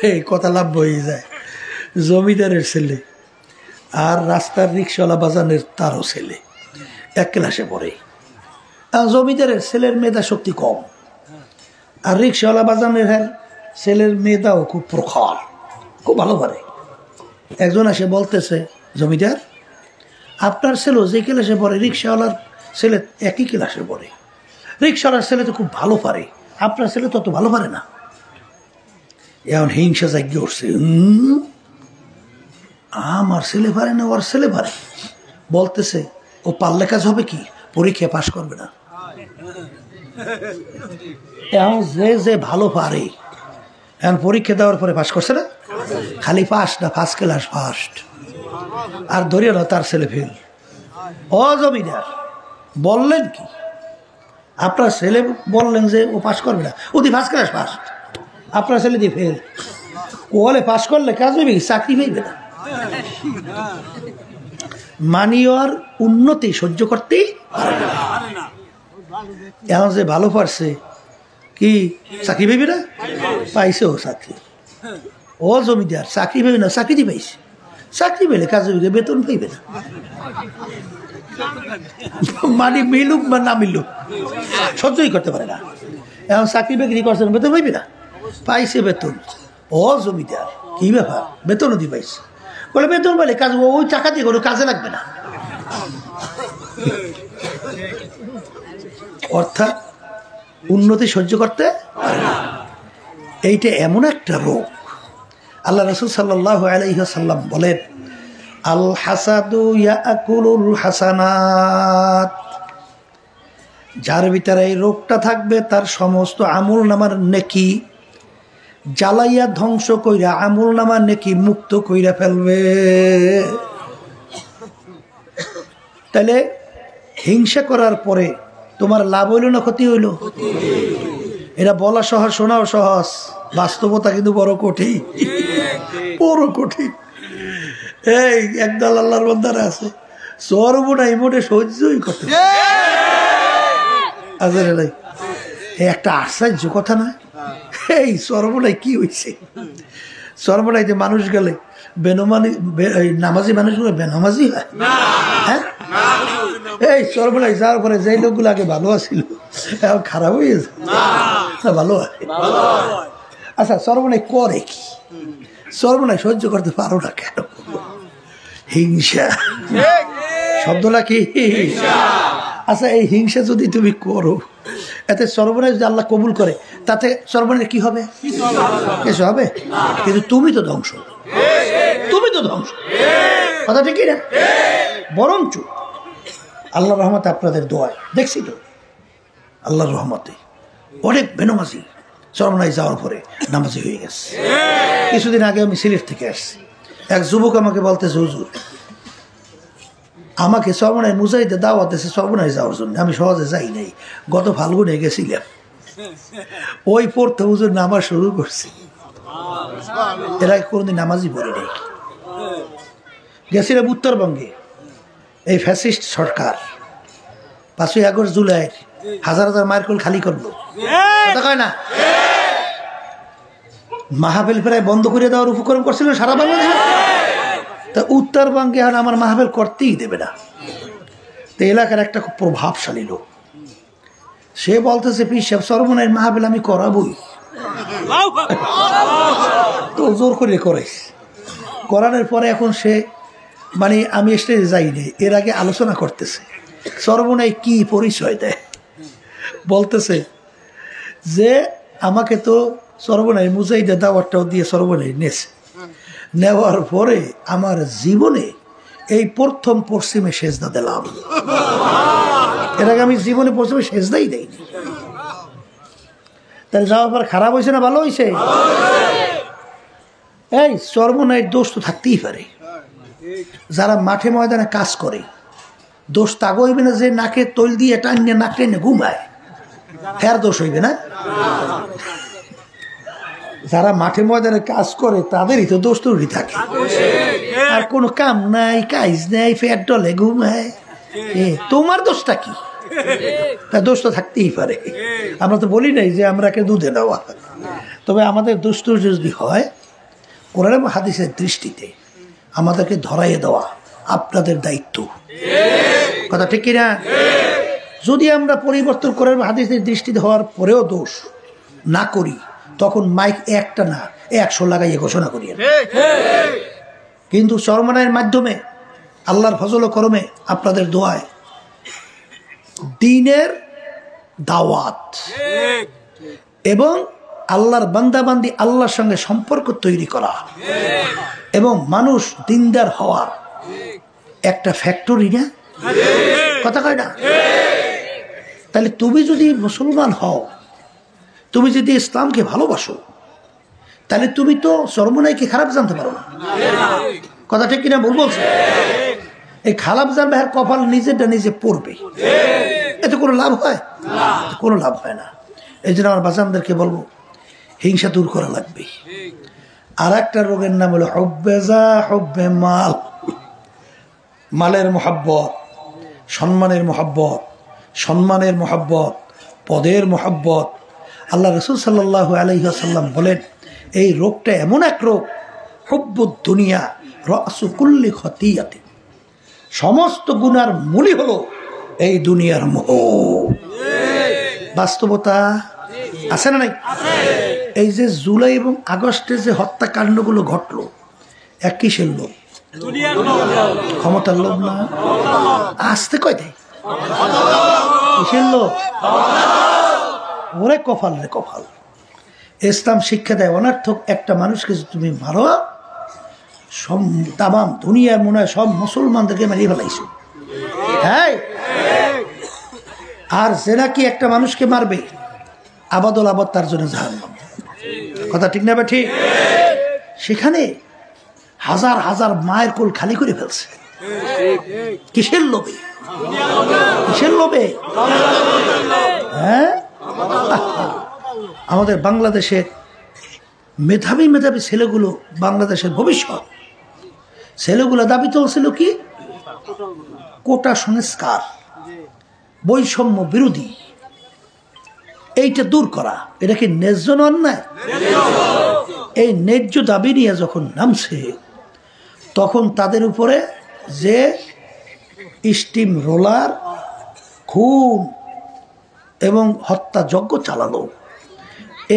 A: এই কথা লাভ হয়ে যায়। জমিদারের ছেলে আর রাস্তার রিক্সাওয়ালা বাজানের তারও ছেলে এক ক্লাসে পড়ে। জমিদারের ছেলের মেধা শক্তি কম, আর রিক্সাওয়ালা বাজানের ছেলের মেধাও খুব প্রখর, খুব ভালো পারে। একজন এসে বলতেছে, জমিদার আপনার ছেলে যে ক্লাসে পড়ে রিক্সাওয়ালার ছেলে একই ক্লাসে পড়ে, রিক্সাওয়ালার ছেলে তো খুব ভালো পারে, আপনার ছেলে তত ভালো পারে না। এখন হিংসা জাগিয়ে উঠছে, আমার ছেলে পারে না ওর ছেলে পারে। বলতেছে ও পারলে কাজ হবে কি, পরীক্ষা পাশ করবে না। এখন যে ভালো পারে, এখন পরীক্ষা দেওয়ার পরে পাশ করছে না, খালি পাস না, ফার্স্ট ক্লাস ফার্স্ট, আর ধরিয়ে না তার ছেলে ফেল। ও জমিদার বললেন কি? আপনার ছেলে বললেন যে ও পাশ করবে না, ও দি ফার্স্ট ক্লাস ফার্স্ট, আপনার ছেলে দিয়ে ফেল। ও হলে পাশ করলে কাজ হইবে কি, চাকরি পাইবে না। মানি ওর উন্নতি সহ্য করতেই পারে না। এখন যে ভালো পারছে কি চাকরি পাইবে না? পাইছে ও চাকরি। ও জমিদার চাকরি পাইবে না, চাকরি পাইছে, চাকরি পেলে কাজ হইবে, বেতন পাইবে না। মানে মিলুক বা না মিলুক সহ্যই করতে পারে না। এখন চাকরি বাকরি করছেন, বেতন পাইবে না, পাইছে বেতন। ও জমিদার কি ব্যাপার, বেতনও দি পাইছে। বলে বেতন বলে কাজ, ওই টাকা দিয়ে কোনো কাজে লাগবে না। অর্থাৎ উন্নতি সহ্য করতে পারে না। এইটা এমন একটা রোগ। আল্লাহ রাসূল সাল্লাল্লাহু আলাইহি ওয়াসাল্লাম বলেন, আল হাসাদু ইয়াকুলুল হাসানাত, যার ভিতরে এই রোগটা থাকবে তার সমস্ত আমল নামার নেকি জ্বালাইয়া ধ্বংস কইরা আমল নামার নেকি মুক্ত কইরা ফেলবে। তাহলে হিংসা করার পরে তোমার লাভ হইল না ক্ষতি হইল? এটা বলা সহজ, শোনাও সহজ, বাস্তবতা কিন্তু বড় কঠিন, বড় কঠিন। এই একদল আল্লাহর বান্দারা আছে সর্বনাই মোটে সহ্যই করতে নাই। একটা আশ্চর্য কথা না? এই সর্বনাই কি হয়েছে? সর্বনাই যে মানুষ গেলে বেনমানি, নামাজি মানুষগুলো বেনামাজি হয়। হ্যাঁ, এই সর্বনাই যাওয়ার পরে যে লোকগুলো আগে ভালো আছিল এখন খারাপ হয়ে গেছে, ভালো হয়। আচ্ছা, সর্বনাই করে কি? সর্বনাই সহ্য করতে পারো না কেন? হিংসা শব্দটা কি? আচ্ছা, এই হিংসা যদি তুমি করো, এতে সর্বনাশ যদি আল্লাহ কবুল করে, তাতে সর্বনাশ কি হবে? কিছু হবে? কিন্তু তুমি তো ধ্বংস, তুমি তো ধ্বংস। কথা ঠিকই না? বরঞ্চ আল্লাহর রহমতে, আপনাদের দোয়ায় দেখছি তো আল্লাহর রহমতে অনেক বেনামাজি সর্বনাশ যাওয়ার পরে নামাজি হয়ে গেছে। কিছুদিন আগে আমি সিলেট থেকে আসছি, এক যুবক আমাকে বলতেছে, হুজুর আমাকে সর্বনাশ মুজাহিদে দাওয়াত দিয়েছে সর্বনাশ যাওয়ার জন্য, আমি সহজে যাই নাই, গত ফাল্গুনে গেছিলাম, ওই পড়তে হুজুর নামাজ শুরু করছি, এর আগে কোনোদিন নামাজই পড়ে নেই। গেছিলাম উত্তরবঙ্গে, এই ফ্যাসিস্ট সরকার 5ই আগস্ট জুলাইয়ের হাজার হাজার মাইল খালি করলো, কথা কয় না? মাহফিল প্রায় বন্ধ করে দেওয়ার উপক্রম করছিল সারা বাংলাদেশে। তা উত্তরবঙ্গে আর আমার মাহফিল করতেই দেবে না। তো এলাকার একটা খুব প্রভাবশালী লোক, সে বলতেছে, পীর সাহেব সর্বনাশ মাহফিল আমি করাবই। তো জোর করে করানোর পরে এখন সে, মানে আমি স্টেজে যাইনি, এর আগে আলোচনা করতেছে সর্বনাশ কি পরিচয় দেয়। বলতেছে যে আমাকে তো সর্বনাশ মুজাহিদে দাওয়াতটাও দিয়ে সর্বনাশ নেছে, নেওয়ার পরে আমার জীবনে এই প্রথম পশ্চিমে সেজদা দিলাম, এর আগে আমি জীবনে পশ্চিমে সেজদাই দেইনি। তাহলে যাওয়ার পর খারাপ হয়েছে না ভালো হয়েছে? এই সর্বনাশ দোষ তো থাকতেই পারে। যারা মাঠে ময়দানে কাজ করে, দোষ তাগো হইবে না যে নাকে তৈল দিয়ে টানিয়ে নাক টেনে ঘুমায়, ফের দোষ হইবে না? যারা মাঠে ময়দানে কাজ করে তাদেরই তো দোষ তৈরি থাকে, আর কোনো কাম নাই, কাজ নাই, ফের ডলে ঘুমায়, তোমার দোষটা কি? তার দোষ তো থাকতেই পারে। আমরা তো বলি নাই যে আমরাকে দুধে দেওয়া, তবে আমাদের দোষ যদি হয় কোরআন এবং হাদিসের দৃষ্টিতে আমাদেরকে ধরাইয়ে দেওয়া আপনাদের দায়িত্ব, কথা ঠিক কিনা? যদি আমরা পরিবর্তন কোরআন এবং হাদিসের দৃষ্টিতে হওয়ার পরেও দোষ না করি, তখন মাইক একটা না 100 লাগাইয়ে ঘোষণা করি। কিন্তু চরমানের মাধ্যমে আল্লাহর ফজল ও করমে আপনাদের দোয়ায় দ্বীনের দাওয়াত এবং আল্লাহর বান্দাবান্দি আল্লাহর সঙ্গে সম্পর্ক তৈরি করা এবং মানুষ দিনদার হওয়ার একটা ফ্যাক্টরি না, কথা কয় না? তাহলে তুমি যদি মুসলমান হও, তুমি যদি ইসলামকে ভালোবাসো, তাহলে তুমি তো সর্বনাইকে খারাপ জানতে পারো না, কথা ঠিক কিনা? ভুল বলছো? এই খারাপ জানবে আর কপাল নিজেরটা নিজে পড়বে, এতে কোনো লাভ হয়? কোনো লাভ হয় না। এই জন্য আমার বাচ্চাদেরকে বলবো, হিংসা দূর করা লাগবে। আর একটা রোগের নাম হলো হুব্বে মাল, মালের মোহাব্বত, সম্মানের মোহাব্বত, সম্মানের মোহাব্বত, পদের মোহাব্বত। আল্লাহ রাসূল সাল্লাল্লাহু আলাইহি ওয়াসাল্লাম বলেন, এই রোগটা এমন এক রোগ, হুব্বুদ দুনিয়া রাসু কুল্লি খতিয়াতিন, সমস্ত গুনার মূলই হলো এই দুনিয়ার মোহ। বাস্তবতা আছে না নাই? এই যে জুলাই এবং আগস্টে যে হত্যাকাণ্ডগুলো ঘটলো, এক কিসের লোক? ক্ষমতার লোভ না? আসতে কয় দেয় কিসের লোভ? ওরে কপাল রে কপাল। ইসলাম শিক্ষা দেয় অনার্থক একটা মানুষকে যদি তুমি মারো, সব তামাম দুনিয়ার মনে হয় সব মুসলমানদেরকে মারিয়ে ফেলাইছো। হ্যাঁ, আর যে নাকি একটা মানুষকে মারবে আবাদল আবাদ তার জন্য জাহান্নাম। কথা ঠিক না বে ঠিক? সেখানে হাজার হাজার মায়ের কোল খালি করে ফেলছে। কিসের লোভে? কিসের লোভে? হ্যাঁ, আমাদের বাংলাদেশের মেধাবী মেধাবী ছেলেগুলো, বাংলাদেশের ভবিষ্যৎ ছেলেগুলো দাবি চলছিল কি? কোটা সংস্কার, বৈষম্য বিরোধী, এইটা দূর করা। এটা কি ন্যায্য না অন্যায়? এই ন্যায্য দাবি নিয়ে যখন নামছে, তখন তাদের উপরে যে স্টিম রোলার, খুন এবং হত্যাযজ্ঞ চালালো,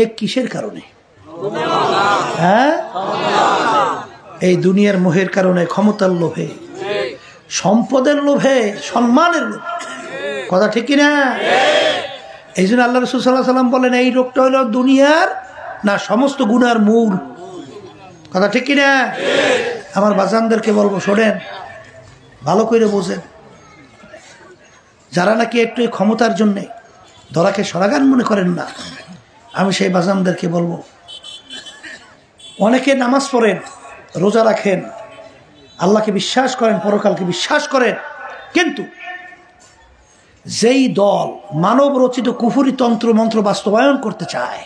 A: এ কিসের কারণে? হ্যাঁ, এই দুনিয়ার মোহের কারণে, ক্ষমতার লোভে, সম্পদের লোভে, সম্মানের লোভে। কথা ঠিক কিনা? এই জন্য আল্লাহ রাসূল সাল্লাল্লাহু আলাইহি ওয়াসাল্লাম বলেন, এই রোগটা হলো দুনিয়ার না সমস্ত গুনার মূল। কথা ঠিক কিনা? আমার বাজানদেরকে বলবো, শোনেন, ভালো করে বোঝেন, যারা নাকি একটু ক্ষমতার জন্যে দরাকে সরাগান মনে করেন না, আমি সেই বাজানদেরকে বলবো, অনেকে নামাজ পড়েন, রোজা রাখেন, আল্লাহকে বিশ্বাস করেন, পরকালকে বিশ্বাস করেন, কিন্তু যেই দল মানব রচিত কুফরি তন্ত্র মন্ত্র বাস্তবায়ন করতে চায়,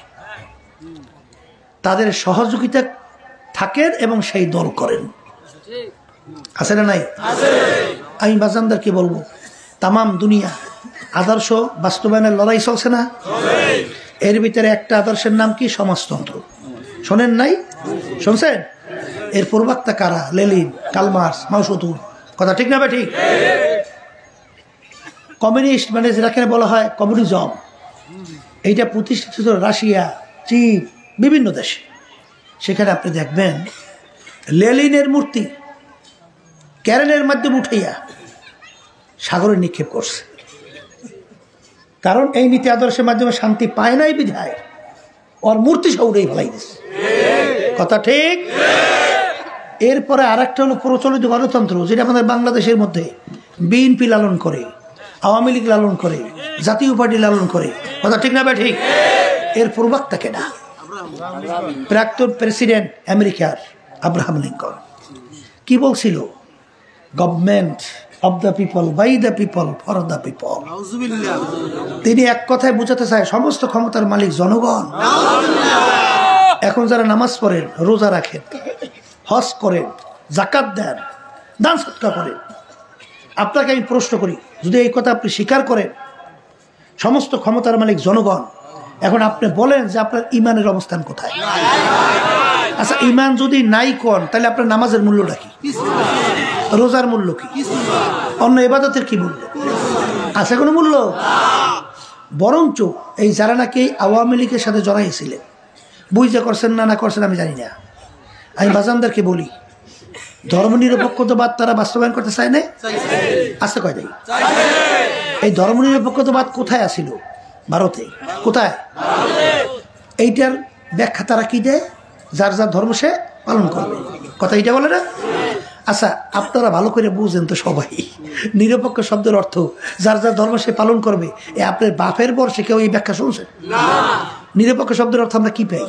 A: তাদের সহযোগিতা থাকেন এবং সেই দল করেন। আছে না নাই? আমি বাজানদারকে বলবো, তামাম দুনিয়া আদর্শ বাস্তবায়নের লড়াই চলছে না? এর ভিতরে একটা আদর্শের নাম কি? সমাজতন্ত্র। শোনেন নাই? শুনছেন? এর প্রবক্তা কারা? লেনিন, কার্ল মার্কস, মাও সেতুং। কথা ঠিক না? ঠিক। কমিউনিস্ট মানে যেটাকে বলা হয় কমিউনিজম, এইটা প্রতিষ্ঠিত রাশিয়া, চীন, বিভিন্ন দেশে। সেখানে আপনি দেখবেন লেনিনের মূর্তি ক্যারেনের মাধ্যমে উঠাইয়া সাগরে নিক্ষেপ করছে। কারণ এই নীতি আদর্শের মাধ্যমে শান্তি পায় নাই বিধায় ওর মূর্তি সব উড়েই ফেলাই দিচ্ছে। কথা ঠিক। এরপরে আর একটা হলো প্রচলিত গণতন্ত্র, যেটা আমাদের বাংলাদেশের মধ্যে বিএনপি লালন করে, আওয়ামী লীগ লালন করে, জাতীয় পার্টি লালন করে। কথা ঠিক না? ঠিক। এর প্রবক্তা কেনা? প্রাক্তন প্রেসিডেন্ট আমেরিকার আব্রাহাম লিঙ্কন। কি বলছিল? Government of the people, by the people, for the people. তিনি এক কথায় বোঝাতে চায় সমস্ত ক্ষমতার মালিক জনগণ। এখন যারা নামাজ পড়েন, রোজা রাখেন, হজ করেন, যাকাত দেন, দান সৎকার করেন, আপনাকে আমি প্রশ্ন করি, যদি এই কথা আপনি স্বীকার করেন সমস্ত ক্ষমতার মালিক জনগণ, এখন আপনি বলেন যে আপনার ইমানের অবস্থান কোথায়? আচ্ছা, ইমান যদি নাই কোন, তাহলে আপনার নামাজের মূল্যটা কি? রোজার মূল্য কি? অন্য ইবাদতের কি মূল্য? আছে কোনো মূল্য? বরঞ্চ এই যারা নাকি আওয়ামী লীগের সাথে জড়াইছিলেন, বুঝতে করছেন না না করছেন আমি জানি না, আমি বাজানদেরকে বলি, ধর্মনিরপেক্ষতাবাদ তারা বাস্তবায়ন করতে চায় না? আসতে কয় দেয়? এই ধর্মনিরপেক্ষতাবাদ কোথায় আসিল? ভারতে। কোথায়? এইটার ব্যাখ্যা তারা কি দেয়? যার যার ধর্ম সে পালন করবে। কথা এইটা বলে না? আচ্ছা, আপনারা ভালো করে বুঝেন তো সবাই, নিরপেক্ষ শব্দের অর্থ যার যার ধর্ম সে পালন করবে। আপনার বাপের পর সে কেউ এই ব্যাখ্যা শুনছেন? নিরপেক্ষ শব্দের অর্থ আমরা কি পাই?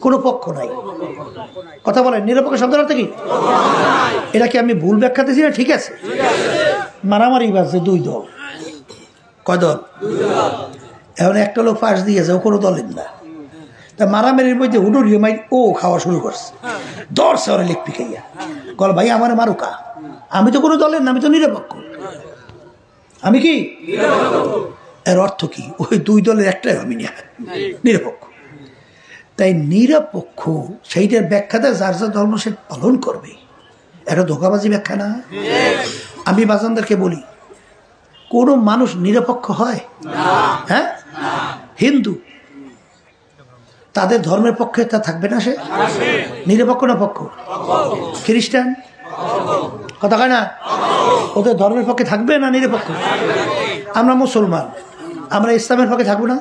A: কোনো পক্ষ নাই। কথা বলেন, নিরপেক্ষ শব্দের অর্থ কি? এটা কি আমি ভুল ব্যাখ্যা দিয়েছি না ঠিক আছে? মারামারি বাজছে দুই দল। কয় দল? এখন একটা লোক পাশ দিয়েছে, ও কোনো দলের না। তা মারামারির মধ্যে হুডুরিয়ে মাই ও খাওয়া শুরু করছে, দর্শে ওরা লেখ পিখাইয়া গল, ভাই আমার মারুকা, আমি তো কোনো দলের না, আমি তো নিরপেক্ষ। আমি কি? এর অর্থ কি? ওই দুই দলের একটাই আমি নিরপেক্ষ। তাই নিরপেক্ষ সেইটার ব্যাখ্যাটা যার যার ধর্ম সে পালন করবে, একটা ধোকাবাজি ব্যাখ্যা না? আমি বাজানদেরকে বলি, কোন মানুষ নিরপেক্ষ হয়? হ্যাঁ, হিন্দু তাদের ধর্মের পক্ষে তা থাকবে না, সে নিরপেক্ষ না পক্ষ? খ্রিস্টান কথা কয় না? ওদের ধর্মের পক্ষে থাকবে না নিরপেক্ষ? আমরা মুসলমান, আমরা ইসলামের পক্ষে থাকবো না?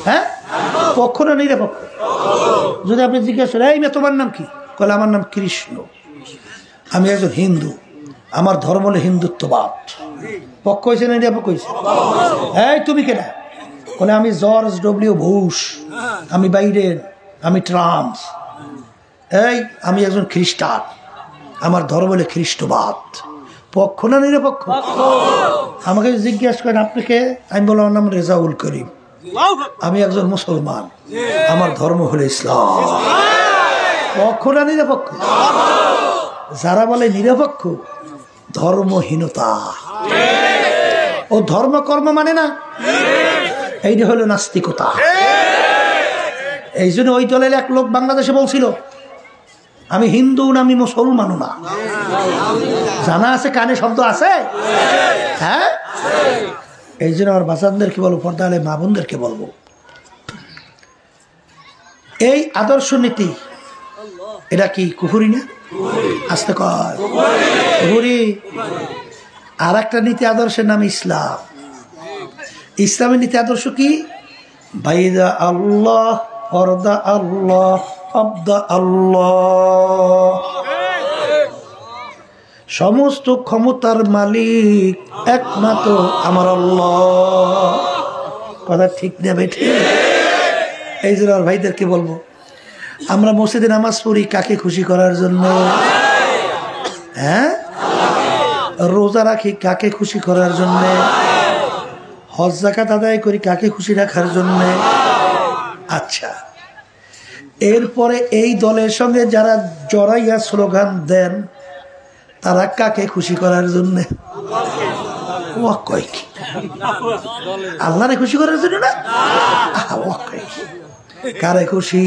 A: হ্যাঁ, পক্ষ না নিরপেক্ষ? যদি আপনি জিজ্ঞাসা করেন, এই মেয়ে তোমার নাম কি? বলে আমার নাম কৃষ্ণ, আমি একজন হিন্দু, আমার ধর্ম হলো হিন্দুত্ববাদ। পক্ষ হয়েছে না নিরপেক্ষ হয়েছে? এই তুমি কেনা? বলে আমি জর্জ ডব্লিউ বুশ, আমি বাইডেন, আমি ট্রাম্প। এই আমি একজন খ্রিস্টান, আমার ধর্ম হলো খ্রিস্টবাদ। পক্ষ না নিরপেক্ষ? আমাকে জিজ্ঞাসা করেন আপনাকে, আমি বললাম আমার নাম রেজাউল করিম, আমি একজন মুসলমান, আমার ধর্ম হলো ইসলাম। পক্ষ না নিরপেক্ষ? যারা বলে নিরপেক্ষ, ধর্মহীনতা। ও ধর্মকর্ম মানে না, এইটা হলো নাস্তিকতা। এই জন্য ওই দলের এক লোক বাংলাদেশে বলছিল, আমি হিন্দু না, আমি মুসলমানও না। জানা আছে, কানে শব্দ আছে। হ্যাঁ, এই জন্য আমার বাচ্চাদেরকে বলবো, পর্দা আলে মা বোনদেরকে বলবো, এই আদর্শ নীতি এটা কি কুফরি না? আসতে কয় কুফরি। আর একটা নীতি আদর্শের নাম ইসলাম। ইসলামের নীতি আদর্শ কি? বাইদা আল্লাহ, পর্দা আল্লাহ, আব্দা আল্লাহ। সমস্ত ক্ষমতার মালিক একমাত্র আমার আল্লাহ। কথা ঠিক নেবে? ঠিক। এই জন্য আমার ভাইদেরকে বলবো, আমরা মসজিদে নামাজ পড়ি কাকে খুশি করার জন্য? হ্যাঁ, রোজা রাখি কাকে খুশি করার জন্য? হজ যাকাত আদায় করি কাকে খুশি রাখার জন্য? আচ্ছা, এরপরে এই দলের সঙ্গে যারা জড়াইয়া স্লোগান দেন, তারা কাকে খুশি করার জন্য? আল্লাহরে খুশি করার জন্য না? কারে খুশি?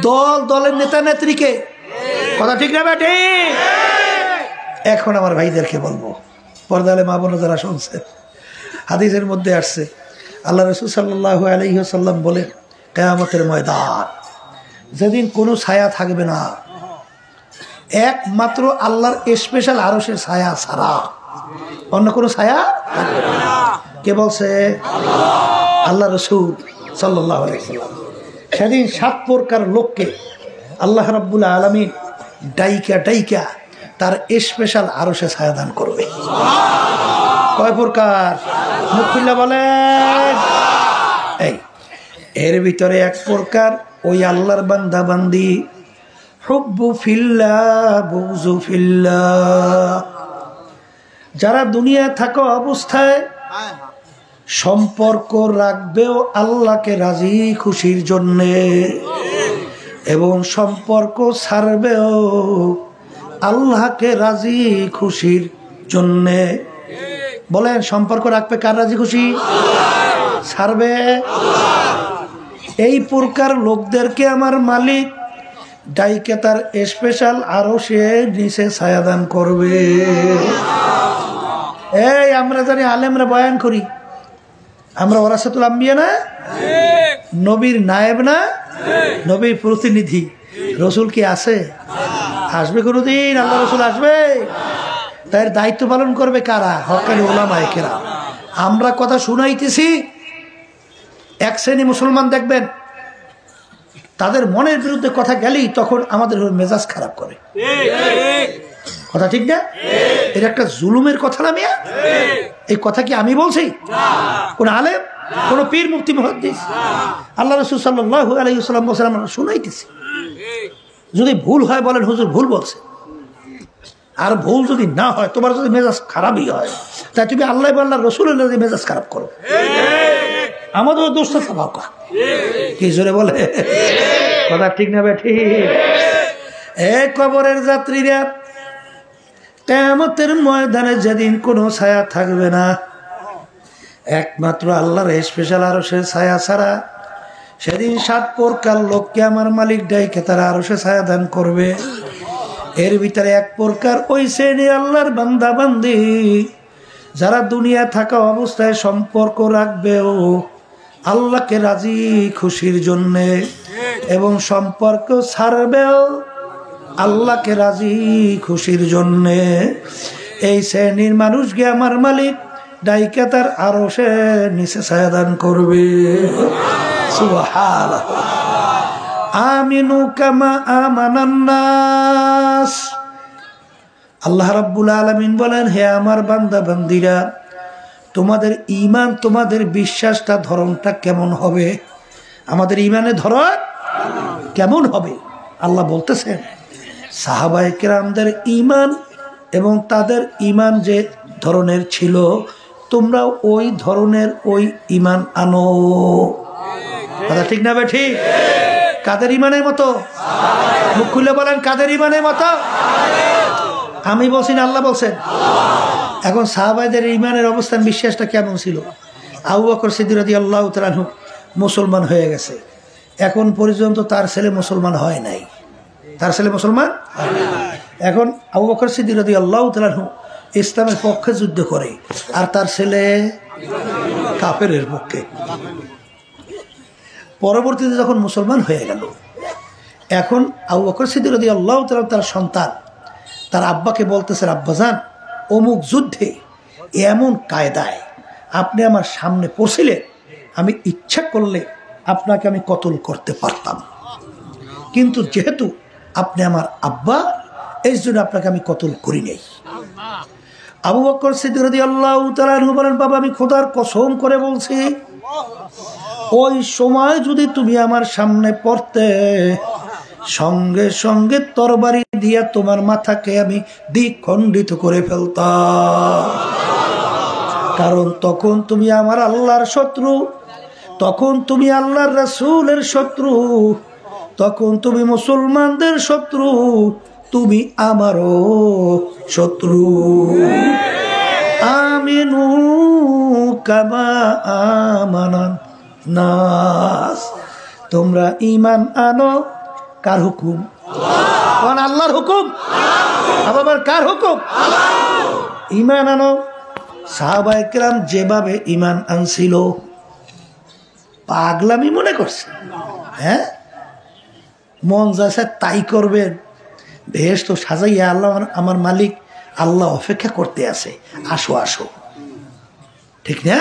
A: দল, দলের নেতা নেত্রীকে। কথা ঠিক না বেটি? এখন আমার ভাইদেরকে বলবো, পর্দালে মা বোন যারা শুনছেন, হাদিসের মধ্যে আসছে আল্লাহ রাসূল সাল্লাল্লাহু আলাইহি ওয়াসাল্লাম বলেন, কিয়ামতের ময়দান যেদিন কোনো ছায়া থাকবে না, একমাত্র আল্লাহর স্পেশাল আরশের ছায়া ছাড়া অন্য কোনো ছায়া থাকবে না। কে বলছে? আল্লাহ রাসূল সাল্লাল্লাহু আলাইহি ওয়াসাল্লাম। সেদিন 7 প্রকার লোককে আল্লাহ রাব্বুল আলামিন ডাইকা ডাইকা তার স্পেশাল আরশে ছায়া দান করবে। কয় প্রকার? মুখ খুলে বলেন। এই এর ভিতরে এক প্রকার ওই আল্লাহর বান্দা বান্দি, হুব্বু ফিল্লাহ, বুগযু ফিল্লাহ, যারা দুনিয়া থাকা অবস্থায় সম্পর্ক রাখবেও আল্লাহকে রাজি খুশির জন্যে, এবং সম্পর্ক ছাড়বেও আল্লাহকে রাজি খুশির জন্যে। বলেন, সম্পর্ক রাখবে কার রাজি খুশি? ছাড়বে? এই প্রকার লোকদেরকে আমার মালিক ডাইকে তার স্পেশাল আরশে নিচে ছায়াদান করবে। এই আমরা জানি আলেমরা বয়ান করি, আমরা ওরাসাতুল আম্বিয়া না? নবীর নায়েব না? নবীর প্রতিনিধি। রসুল কি আছে? আসবে কোনোদিন? আল্লাহ রসুল আসবে? তার দায়িত্ব পালন করবে কারা? হকানি উলামায়ে কেরাম। আমরা কথা শুনাইতেছি, এক শ্রেণী মুসলমান দেখবেন তাদের মনের বিরুদ্ধে কথা গেলেই তখন আমাদের মেজাজ খারাপ করে। কথা ঠিক না? এটা একটা জুলুমের কথা না মিয়া? এই কথা কি আমি বলছি? কোন আলেম, কোন পীর, মুফতি, মুহাদ্দিস? আল্লাহ রাসূল সাল্লাল্লাহু আলাইহি ওয়াসাল্লাম বলেন, আমরা শুনাইতেছি, যদি ভুল হয় বলেন হুজুর ভুল বলছে। আর ভুল যদি না হয়, তোমার যদি মেজাজ খারাপই হয়, তাই তুমি আল্লাহ আল্লাহ রসুলের মেজাজ খারাপ করো। আমাদের দোষ তো স্বভাব কি জোরে বলে? কথা ঠিক না বেঠি? এ কবরের যাত্রীরা, কিয়ামতের ময়দানে যেদিন কোনো ছায়া থাকবে না, একমাত্র আল্লাহর স্পেশাল আরশের ছায়া ছাড়া, সেদিন 7 প্রকার লোককে আমার মালিক ডাইকে তারা আরশে ছায়া দান করবে। এর ভিতরে এক প্রকার ওই শ্রেণী আল্লাহর বান্দা বান্দি যারা দুনিয়া থাকা অবস্থায় সম্পর্ক রাখবেও আল্লাহকে রাজি খুশির জন্যে, এবং সম্পর্ক ছাড়বেও আল্লাহকে রাজি খুশির জন্যে। এই শ্রেণীর মানুষকে আমার মালিক ডাইকা তার আরশে নিচে ছায়া দান করবে। সুবহানাল্লাহ। আমিনু কামা আমানান নাস। আল্লাহ রাব্বুল আলামিন বলেন, হে আমার বান্দা বান্দিরা, তোমাদের ঈমান, তোমাদের বিশ্বাসটা ধরনটা কেমন হবে? আমাদের ঈমানের ধরন কেমন হবে? আল্লাহ বলতেছেন সাহাবায়ে কেরামদের ঈমান এবং তাদের ঈমান যে ধরনের ছিল, তোমরা ওই ধরনের ওই ঈমান আনো। কথা ঠিক না বেঠি? কাদের ঈমানের মতো? মুখ খুলে বলেন, কাদের ঈমানের মতো? আমি বলছি না, আল্লাহ বলছেন। এখন সাহাবাদের ঈমানের অবস্থান, বিশ্বাসটা কেমন ছিল? আবু বকর সিদ্দিক রাদিয়াল্লাহু তাআলা আনহু মুসলমান হয়ে গেছে, এখন পর্যন্ত তার ছেলে মুসলমান হয় নাই। তার ছেলে মুসলমান এখন আবু বকর সিদ্দিক রাদিয়াল্লাহু তাআলা আনহু ইসলামের পক্ষে যুদ্ধ করে, আর তার ছেলে কাফেরের পক্ষে। পরবর্তীতে যখন মুসলমান হয়ে গেল, এখন আবু বকর সিদ্দিক রাদিয়াল্লাহু তাআলা তার সন্তান তার আব্বাকে বলতেছেন, আব্বাজান, অমুক যুদ্ধে এমন কায়দায় আপনি আমার সামনে পড়ছিলেন, আমি ইচ্ছা করলে আপনাকে আমি কতল করতে পারতাম, কিন্তু যেহেতু আপনি আমার আব্বা, এই জন্য আপনাকে আমি কতল করি নাই। আবু বকর সিদ্দিক রাদিয়াল্লাহু তাআলা আনহু বলেন, বাবা, আমি খোদার কসম করে বলছি, ওই সময় যদি তুমি আমার সামনে পড়তে, সঙ্গে সঙ্গে তরবারি দিয়া তোমার মাথাকে আমি দ্বিখণ্ডিত করে ফেলতাম। কারণ তখন তুমি আমার আল্লাহর শত্রু, তখন তুমি আল্লাহর রাসূলের শত্রু, তখন তুমি মুসলমানদের শত্রু, তুমি আমারও শত্রু। আমিনু কামা আমানান নাস। তোমরা ঈমান আনো। কার হুকুম? কোন আল্লাহর হুকুম? আবার কার হুকুম? ঈমান আনো। সাহাবায়ে কেরাম যেভাবে ঈমান আনছিল, পাগলামি মনে করছে? হ্যাঁ, মন যাচ্ছে তাই করবেন। বেহেশত সাজাইয়া আল্লাহ, আমার মালিক আল্লাহ অপেক্ষা করতে আছে, আসো আসো। ঠিক না?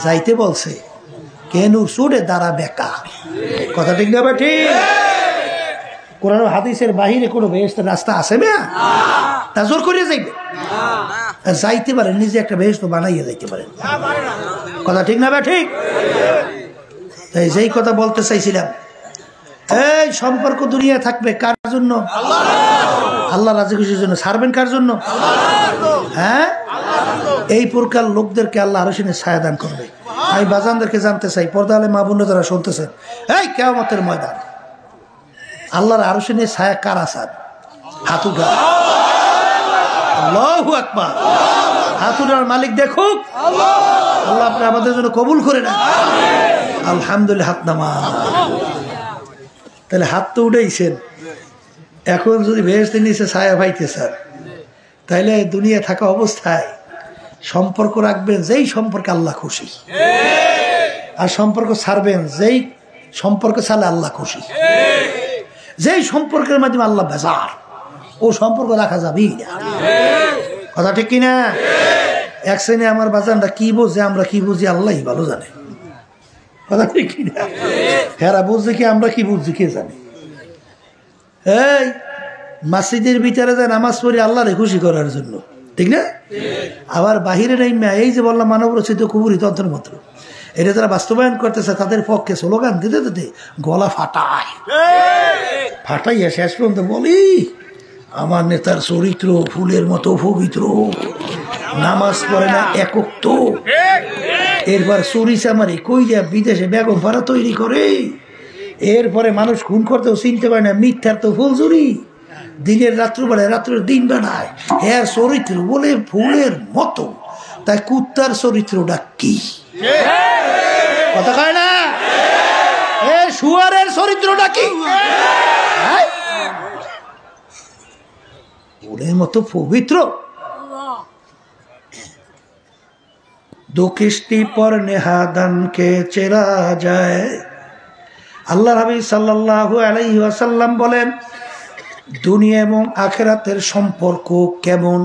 A: যাইতে বলছে, কেন সুরে দাঁড়া বেকা। কথা ঠিক না? ঠিক। কোরআন হাদিসের বাহিরে কোনো বেহেশতের রাস্তা আছে না? তা জোর করিয়া যাইবে? যাইতে পারে, নিজে একটা বেহেশত বানাইয়া যাইতে পারেন। কথা ঠিক না? ঠিক। তাই যেই কথা বলতে চাইছিলাম, এই সম্পর্ক দুনিয়া থাকবে কার জন্য? আল্লাহ রাজি খুশির জন্য। ছাড়বেন কার জন্য? হ্যাঁ, এই প্রকার লোকদেরকে আল্লাহ আরশে ছায়া দান করবে। আমি বাজানদেরকে জানতে চাই, পর্দা আলে মা বোনরা যারা শুনতেছেন, এই কিয়ামতের ময়দান আল্লাহর আরশে ছায়া কার আসার? হাত উঠা। আল্লাহু আকবার। হাত উঠার মালিক দেখুক। আল্লাহ আপনি আমাদের জন্য কবুল করে নেন। আলহামদুলিল্লাহ। হাত নামা। তাহলে হাত তো উঠেইছেন, এখন যদি বেহেশতের নিচে ছায়া পাইতে চান, তাইলে দুনিয়া থাকা অবস্থায় সম্পর্ক রাখবেন যেই সম্পর্কে আল্লাহ খুশি, আর সম্পর্ক ছাড়বেন যেই সম্পর্ক ছাড়লে আল্লাহ খুশি। যেই সম্পর্কের মাধ্যমে আল্লাহ বেজার, ও সম্পর্ক রাখা যাবেই না। কথা ঠিক কিনা? এক শ্রেণী আমার বাজানরা কি বোঝে, আমরা কি বুঝি আল্লাহই ভালো জানে। কথা ঠিক কিনা? হেরা বুঝছে কি, আমরা কি বুঝছি কে জানে। এই মসজিদের ভিতরে যায় নামাজ পড়ি আল্লাহরে খুশি করার জন্য, ঠিক না? আবার বাহিরে নেই, এই যে বললাম মানব রচিত কুবুরি তন্ত্রমন্ত্র, এটা যারা বাস্তবায়ন করতেছে তাদের পক্ষে স্লোগান দিতে দিতে গলা ফাটাইয়া শেষ পর্যন্ত বলি, আমার নেতার চরিত্র ফুলের মতো পবিত্র, নামাজ পড়ে না একক তো, এরপর চুরি চামারি কইরা বিদেশে বেগম ভাড়া তৈরি করে, এরপরে মানুষ খুন করতেও চিনতে পারে না, মিথ্যার তো ফুল চুরি, দিনের রাত্র বেলায় রাত্রের দিন বেলায়, এর চরিত্র বলে ফুলের মতো, তাই কুত্তার চরিত্রটা কি? কথা কয় না? এ শুয়ারের চরিত্রটা কি? ফুলের মতো পবিত্র। দো কিস্তি পর নেহাদানকে চেরা যায়। আল্লাহ হাবিব সাল্লাল্লাহু আলাইহি ওয়াসাল্লাম বলেন, দুনিয়া এবং আখিরাতের সম্পর্ক কেমন?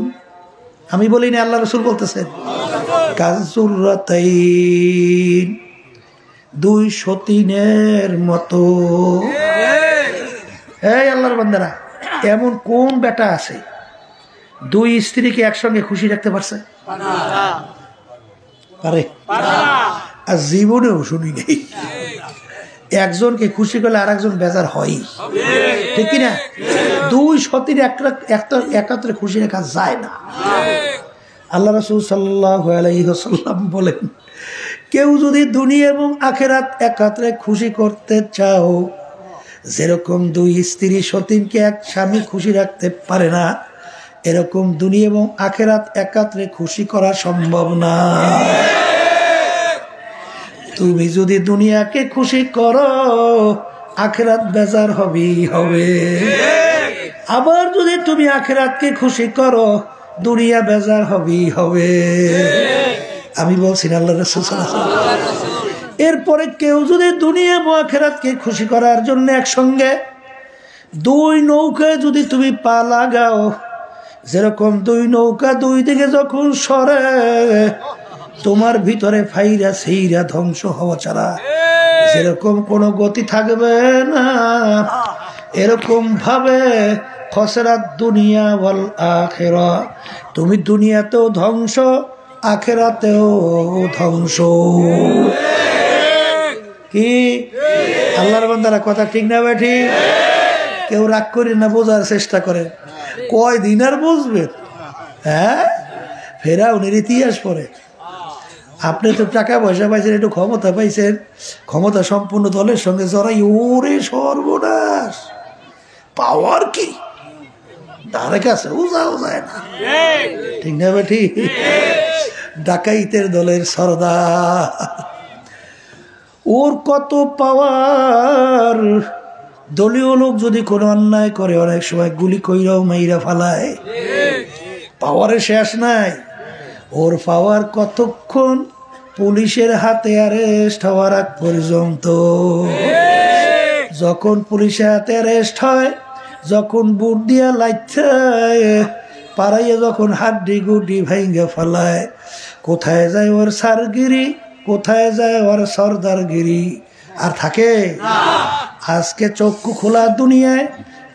A: আমি বলিনি, আল্লাহ রাসূল বলতেছেন কাযুররাতাইন, দুই সতীনের মতো। এই আল্লাহর বান্দারা, এমন কোন বেটা আছে দুই স্ত্রীকে একসঙ্গে খুশি রাখতে পারছে? পারে? আর জীবনেও শুনি নেই। একজনকে খুশি করলে আর একজন বেজার হয়, ঠিক কিনা? দুই সতীর একাত্রে খুশি রাখা যায় না। আল্লাহ রাসূল সাল্লাল্লাহু আলাইহি ওয়াসাল্লাম বলেন, কেউ যদি দুনিয়া এবং আখিরাত একাত্রে খুশি করতে চাও, যেরকম দুই স্ত্রী সতীনকে এক স্বামী খুশি রাখতে পারে না, এরকম দুনিয়া এবং আখিরাত একাত্রে খুশি করা সম্ভব না। তুমি যদি দুনিয়াকে খুশি করো, আখিরাত বেজার হবেই হবে। আবার যদি তুমি আখিরাতকে খুশি করো, দুনিয়া বেজার হবেই হবে। আমি বলছি না, আল্লাহ রাসূল সাল্লাল্লাহু আলাইহি ওয়াসাল্লাম। এরপরে কেউ যদি দুনিয়া এবং আখিরাতকে খুশি করার জন্য একসঙ্গে দুই নৌকায় যদি তুমি পা লাগাও, যেরকম দুই নৌকা দুই দিকে যখন সরে, তোমার ভিতরে ফাইরা সেইরা ধ্বংস হওয়া ছাড়া যেরকম কোনো গতি থাকবে না, এরকম ভাবে খসরাত দুনিয়া ওয়াল আখিরা, তুমি দুনিয়াতেও ধ্বংস, আখিরাতেও ধ্বংস। কি আল্লাহর বান্দারা, কথা ঠিক না বেঠি? কেউ রাগ করি না, বোঝার চেষ্টা করে। কয় দিন আর বুঝবেন? হ্যাঁ, ফেরাউনের ইতিহাস পড়ে। আপনি তো টাকা পয়সা পাইছেন, একটু ক্ষমতা পাইছেন, ক্ষমতা সম্পূর্ণ দলের সঙ্গে জড়াই, ওরে সর্বনাশ! পাওয়ার কি ধারে কাছেও যাওয়া যায় না, ঠিক না বেঠি? ডাকাইতের দলের সর্দার, ওর কত পাওয়ার! দলীয় লোক যদি কোনো অন্যায় করে, অনেক সময় গুলি কইরাও মাইরা ফালায়। পাওয়ারের শেষ নাই। ওর পাওয়ার কতক্ষণ? পুলিশের হাতে অ্যারেস্ট হওয়ার আগ পর্যন্ত। যখন পুলিশের হাতে অ্যারেস্ট হয়, যখন বুট দিয়া লাইতে পাড়াইয়া, যখন হাড্ডি গুড্ডি ভাইঙ্গা ফালায়, কোথায় যায় ওর সারগিরি, কোথায় যায় ওর সর্দারগিরি? আর থাকে? আজকে চক্ষু খোলা দুনিয়ায়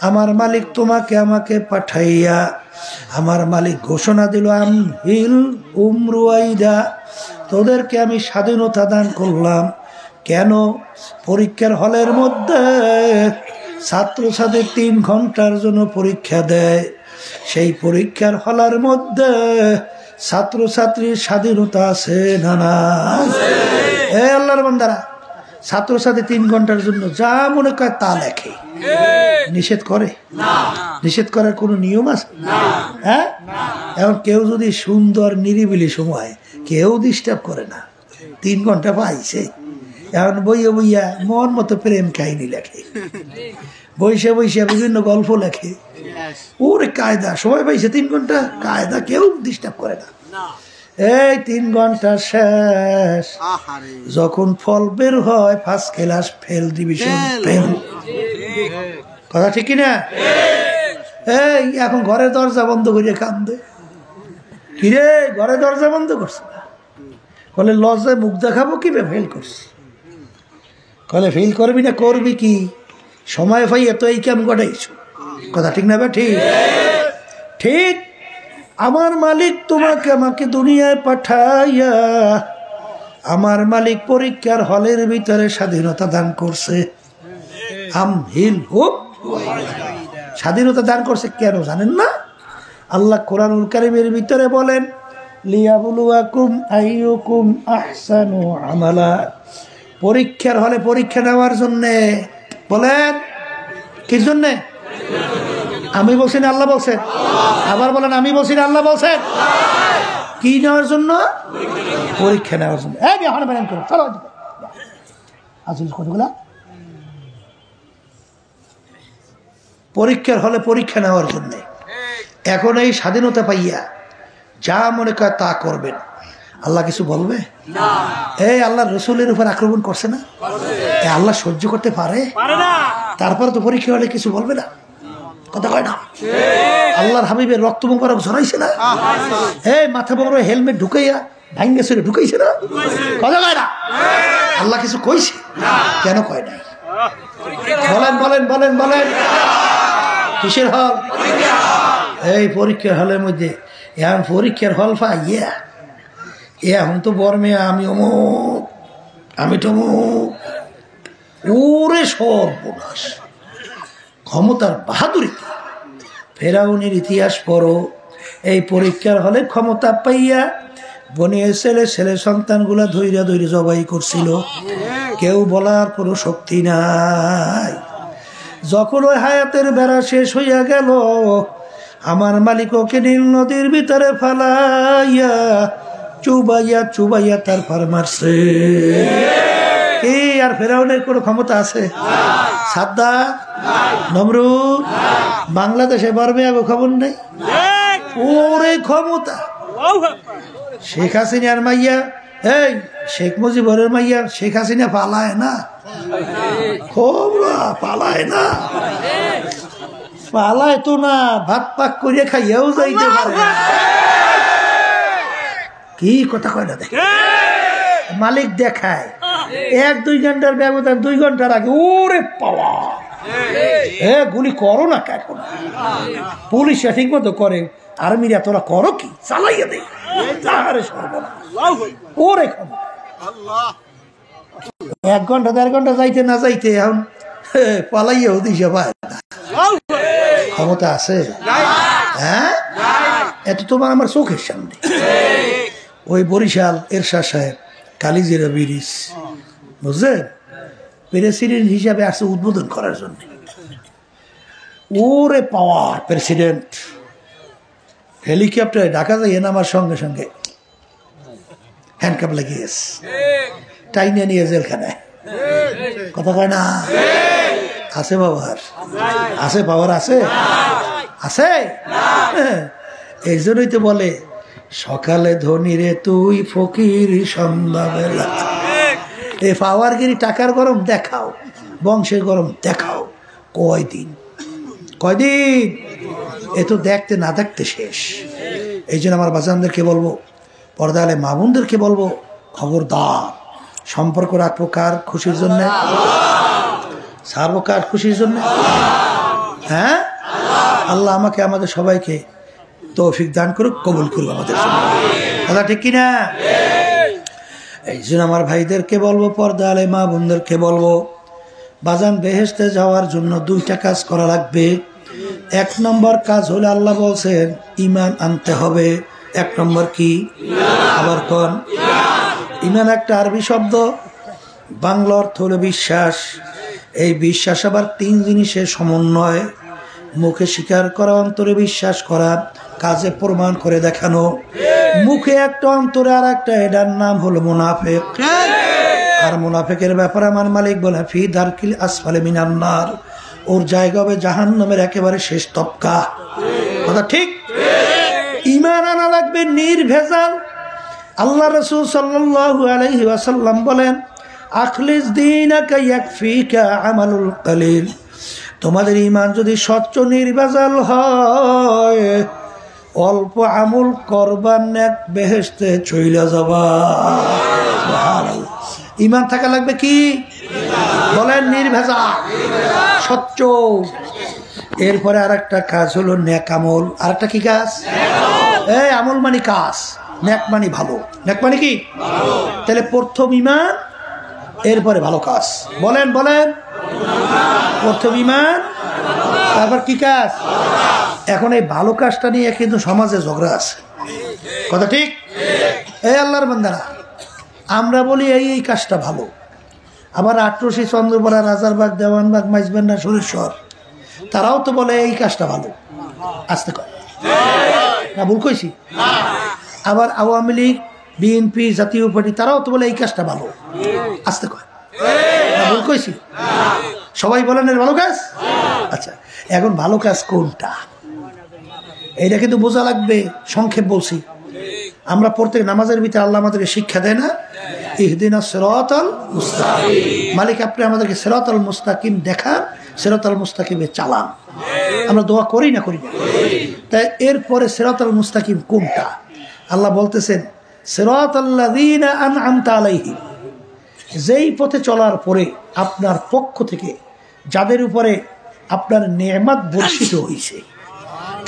A: আমার মালিক তোমাকে আমাকে পাঠাইয়া, আমার মালিক ঘোষণা দিল, আমহিল উমরুয়াইদা, তোদেরকে আমি স্বাধীনতা দান করলাম। কেন? পরীক্ষার হলের মধ্যে ছাত্রছাত্রী 3 ঘন্টার জন্য পরীক্ষা দেয়। সেই পরীক্ষার হলের মধ্যে ছাত্রছাত্রীর স্বাধীনতা আছে না না? এ আল্লাহর বান্দারা, ছাত্রছাত্রী 3 ঘন্টার জন্য যা মনে করে তা লেখে, নিষেধ করে? নিষেধ করার কোনো নিয়ম আছে? হ্যাঁ, এখন কেউ যদি সুন্দর নিরিবিলি সময়, কেউ ডিস্টার্ব করে না, 3 ঘন্টা পাইছে, এখন বইয়া বইয়া মন মতো প্রেম কাহিনী লেখে, বইসে বইসে বিভিন্ন গল্প লেখে। ওরে কায়দা, সময় পাইছে 3 ঘন্টা, কায়দা, কেউ ডিস্টার্ব করে না। এই 3 ঘন্টা শেষ, যখন ফল বের হয়, first class, fail, division, fail. কথা ঠিক কিনা? এই এখন ঘরের দরজা বন্ধ করিয়ে কান্দে, কিরে ঘরের দরজা বন্ধ করছে না? বলে লজ্জায় মুখ দেখাবো কি, ফেল করছি। কলে ফেল করবি না, করবি কি? সময় পাই এত এই কেমন ঘটাইছো। কথা ঠিক না? ঠিক ঠিক। আমার মালিক তোমাকে আমাকে দুনিয়ায় পাঠাইয়া, আমার মালিক পরীক্ষার হলের ভিতরে স্বাধীনতা দান করছে। আমহিল হুক, স্বাধীনতা দান করছে কেন জানেন না? আল্লাহ কোরআনুল কারীমের ভিতরে বলেন, লিয়াবলুয়াকুম আইয়ুকুম আহসানু আমালা, পরীক্ষার হলে পরীক্ষা নেওয়ার জন্যে। বলেন কি জন্যে? আমি বলছি না আল্লাহ বলছেন? আবার বলেন আমি বলছি না আল্লাহ বলছেন? কি নেওয়ার জন্য? পরীক্ষা নেওয়ার জন্য। কতগুলা পরীক্ষার হলে পরীক্ষা নেওয়ার জন্য। এখন এই স্বাধীনতা পাইয়া যা মনে করে তা করবেন, আল্লাহ কিছু বলবে? এই আল্লাহ রসুলের উপর আক্রমণ করছে না? আল্লাহ সহ্য করতে পারে? তারপরে তো পরীক্ষা হলে কিছু বলবে না। কথা কয় না? আল্লাহর হাবিবের রক্ত মোবারক ঝরাইছে না? এই মাথা বড় হেলমেট ঢুকাইয়া ভাঙ্গে চলে ঢুকাইছে না? কথা কয় না? আল্লাহ কিছু কইছে? কেন কয় নাই? বলেন বলেন বলেন বলেন। কিসের হল? এই পরীক্ষার হলের মধ্যে এখন পরীক্ষার হল পাইয়া এখন তো বর্মে আমি অমুক আমি তমুক, ওরে সর্বনাশ। ক্ষমতার বাহাদুরিতে ফেরাউনের ইতিহাস পড়ো। এই পরীক্ষার হলে ক্ষমতা পাইয়া বনিয়ে ছেলে ছেলে সন্তানগুলা ধৈর্য ধৈর্য জবাই করছিল, কেউ বলার কোনো শক্তি নাই। যখন ওই হায়াতের বেড়া শেষ হইয়া গেল, আমার মালিক ওকে নীল নদীর ভিতরে ফালাইয়া চুবাইয়া চুবাইয়া তারপর মারছে। কি আর ফেরাউনের কোনো ক্ষমতা আছে? সাদ্দাত, নমরুদ, বাংলাদেশে বাড়বে আগে খবর নেই। ওরে ক্ষমতা! শেখ হাসিনার মাইয়া, এই শেখ মুজিবুরের মাইয়া শেখ হাসিনা পালায় না, খবরা পালায় না, পালায় তো না, ভাত পাক করিয়া খাইয়াও যাইতে পারে। কি কথা কয় না? দেখে মালিক দেখায় 1-2 ঘন্টার ব্যবধান, 2 ঘন্টার আগে ওরে পাওয়া গুলি করো না। এখন পুলিশ ঠিক মতো করে, আর্মিরা তোরা করো কি? চালাইয়া দেয়। ওরে 1 ঘন্টা 1.5 ঘন্টা যাইতে না যাইতে এখন পালাইয়াও দিশা পায় না। ক্ষমতা আছে? হ্যাঁ, এত তোমার আমার চোখের সামনে। ওই বরিশাল এরশাদ সাহেব কালিজিরা ব্রিজ, বুঝলেন, প্রেসিডেন্ট হিসাবে আসছে উদ্বোধন করার জন্য। ওরে পাওয়ার! প্রেসিডেন্ট হেলিকপ্টারে ঢাকা যাইয়ে নামার সঙ্গে সঙ্গে হ্যান্ডকাপ লাগিয়েছে, টাইনে নিয়ে জেলখানায়। কথা কয় না? আছে বাবার, আছে পাওয়ার, আছে আছে। এই জন্যই তো বলে সকালে ধনী রে তুই ফকির সন্ধ্যাবেলা। এ পাওয়ারগিরি টাকার গরম দেখাও, বংশের গরম দেখাও, কয়দিন কয়দিন? এ তো দেখতে না দেখতে শেষ। এই জন্য আমার বাজানদেরকে বলবো, পর্দালে মা বোনদেরকে বলবো, খবরদার। সম্পর্ক রাখবো কার খুশির জন্য? ছাড়বো কার খুশির জন্য? হ্যাঁ, আল্লাহ আমাকে আমাদের সবাইকে তৌফিক দান করুক, কবুল করুক আমাদের জন্য। কথা ঠিক কিনা? এই জন্য আমার ভাইদেরকে বলবো, পর্দালে মা বোনদেরকে বলবো, বাজান বেহেশতে যাওয়ার জন্য 2টা কাজ করা লাগবে। 1 নম্বর কাজ হলে আল্লাহ বলছেন ঈমান আনতে হবে। 1 নম্বর কি? আবার কোন? ঈমান একটা আরবি শব্দ, বাংলা অর্থ হলো বিশ্বাস। এই বিশ্বাস আবার 3 জিনিসের সমন্বয়: মুখে স্বীকার করা, অন্তরে বিশ্বাস করা, কাজে প্রমাণ করে দেখানো। মুখে একটা, অন্তরে আর একটা, এটার নাম হলো মুনাফিক। আর মুনাফিকের ব্যাপারে আমার মালিক বলে ফি দারকিল আসফালে মিনান নার, ওর জায়গা হবে জাহান্নামের একেবারে শেষ তবকা। কথা ঠিক? ঈমান আনা লাগবে নির্ভেজাল। আল্লাহ রাসূল সাল্লাল্লাহু আলাইহি ওয়াসাল্লাম বলেন, আখলিস দীনাকা ইয়াকফিকা আমালুল কলিল। তোমাদের ঈমান যদি স্বচ্ছ নির্ভেজাল হয়, অল্প আমল করবার নেক বেহেশতে চইলা যাবা। সুবহানাল্লাহ। ঈমান থাকা লাগবে কি? বলেন নির্ভেজাল, স্বচ্ছ। এরপরে আরেকটা কাজ হলো নেক আমল। আরেকটা কি কাজ? এই আমল মানে কাজ, নেক মানে ভালো। নেক মানে কি? তাহলে প্রথম ঈমান, এরপরে ভালো কাজ। বলেন বলেন, প্রথম ঈমান, তারপর কি কাজ? এখন এই ভালো কাজটা নিয়ে কিন্তু সমাজে ঝগড়া আছে। কথা ঠিক? এই আল্লাহর বান্দারা, আমরা বলি এই কাজটা ভালো, আবার আটরশি, চন্দ্রপাড়া, রাজারবাগ, দেওয়ানবাগ, মাইজবান্ডা, সুরেশ্বর, তারাও তো বলে এই কাজটা ভালো। আসতে কয় না? ভুল কইছি? আবার আওয়ামী লীগ, বিএনপি, জাতীয় পার্টি, তারাও তো বলে এই কাজটা ভালো। আসতে কয় না? ভুল কইছি? সবাই বলেন এর ভালো কাজ। আচ্ছা, এখন ভালো কাজ কোনটা? এইটা কিন্তু বোঝা লাগবে। সংক্ষেপ বলছি, আমরা প্রত্যেক নামাজের ভিতরে আল্লাহ আমাদেরকে শিক্ষা দেয় না, ইহদিনাস সিরাতাল মুস্তাকিম। মালিক আপনি আমাদেরকে সিরাতাল মুস্তাকিম দেখান, সিরাতাল মুস্তাকিমে চালান। আমরা দোয়া করি না? তাই এরপরে সিরাতাল মুস্তাকিম কোনটা? আল্লাহ বলতেছেন সিরাতাল্লাযীনা আন'আমতা আলাইহিম, যেই পথে চলার পরে আপনার পক্ষ থেকে যাদের উপরে আপনার নেয়ামত বর্ষিত হয়েছে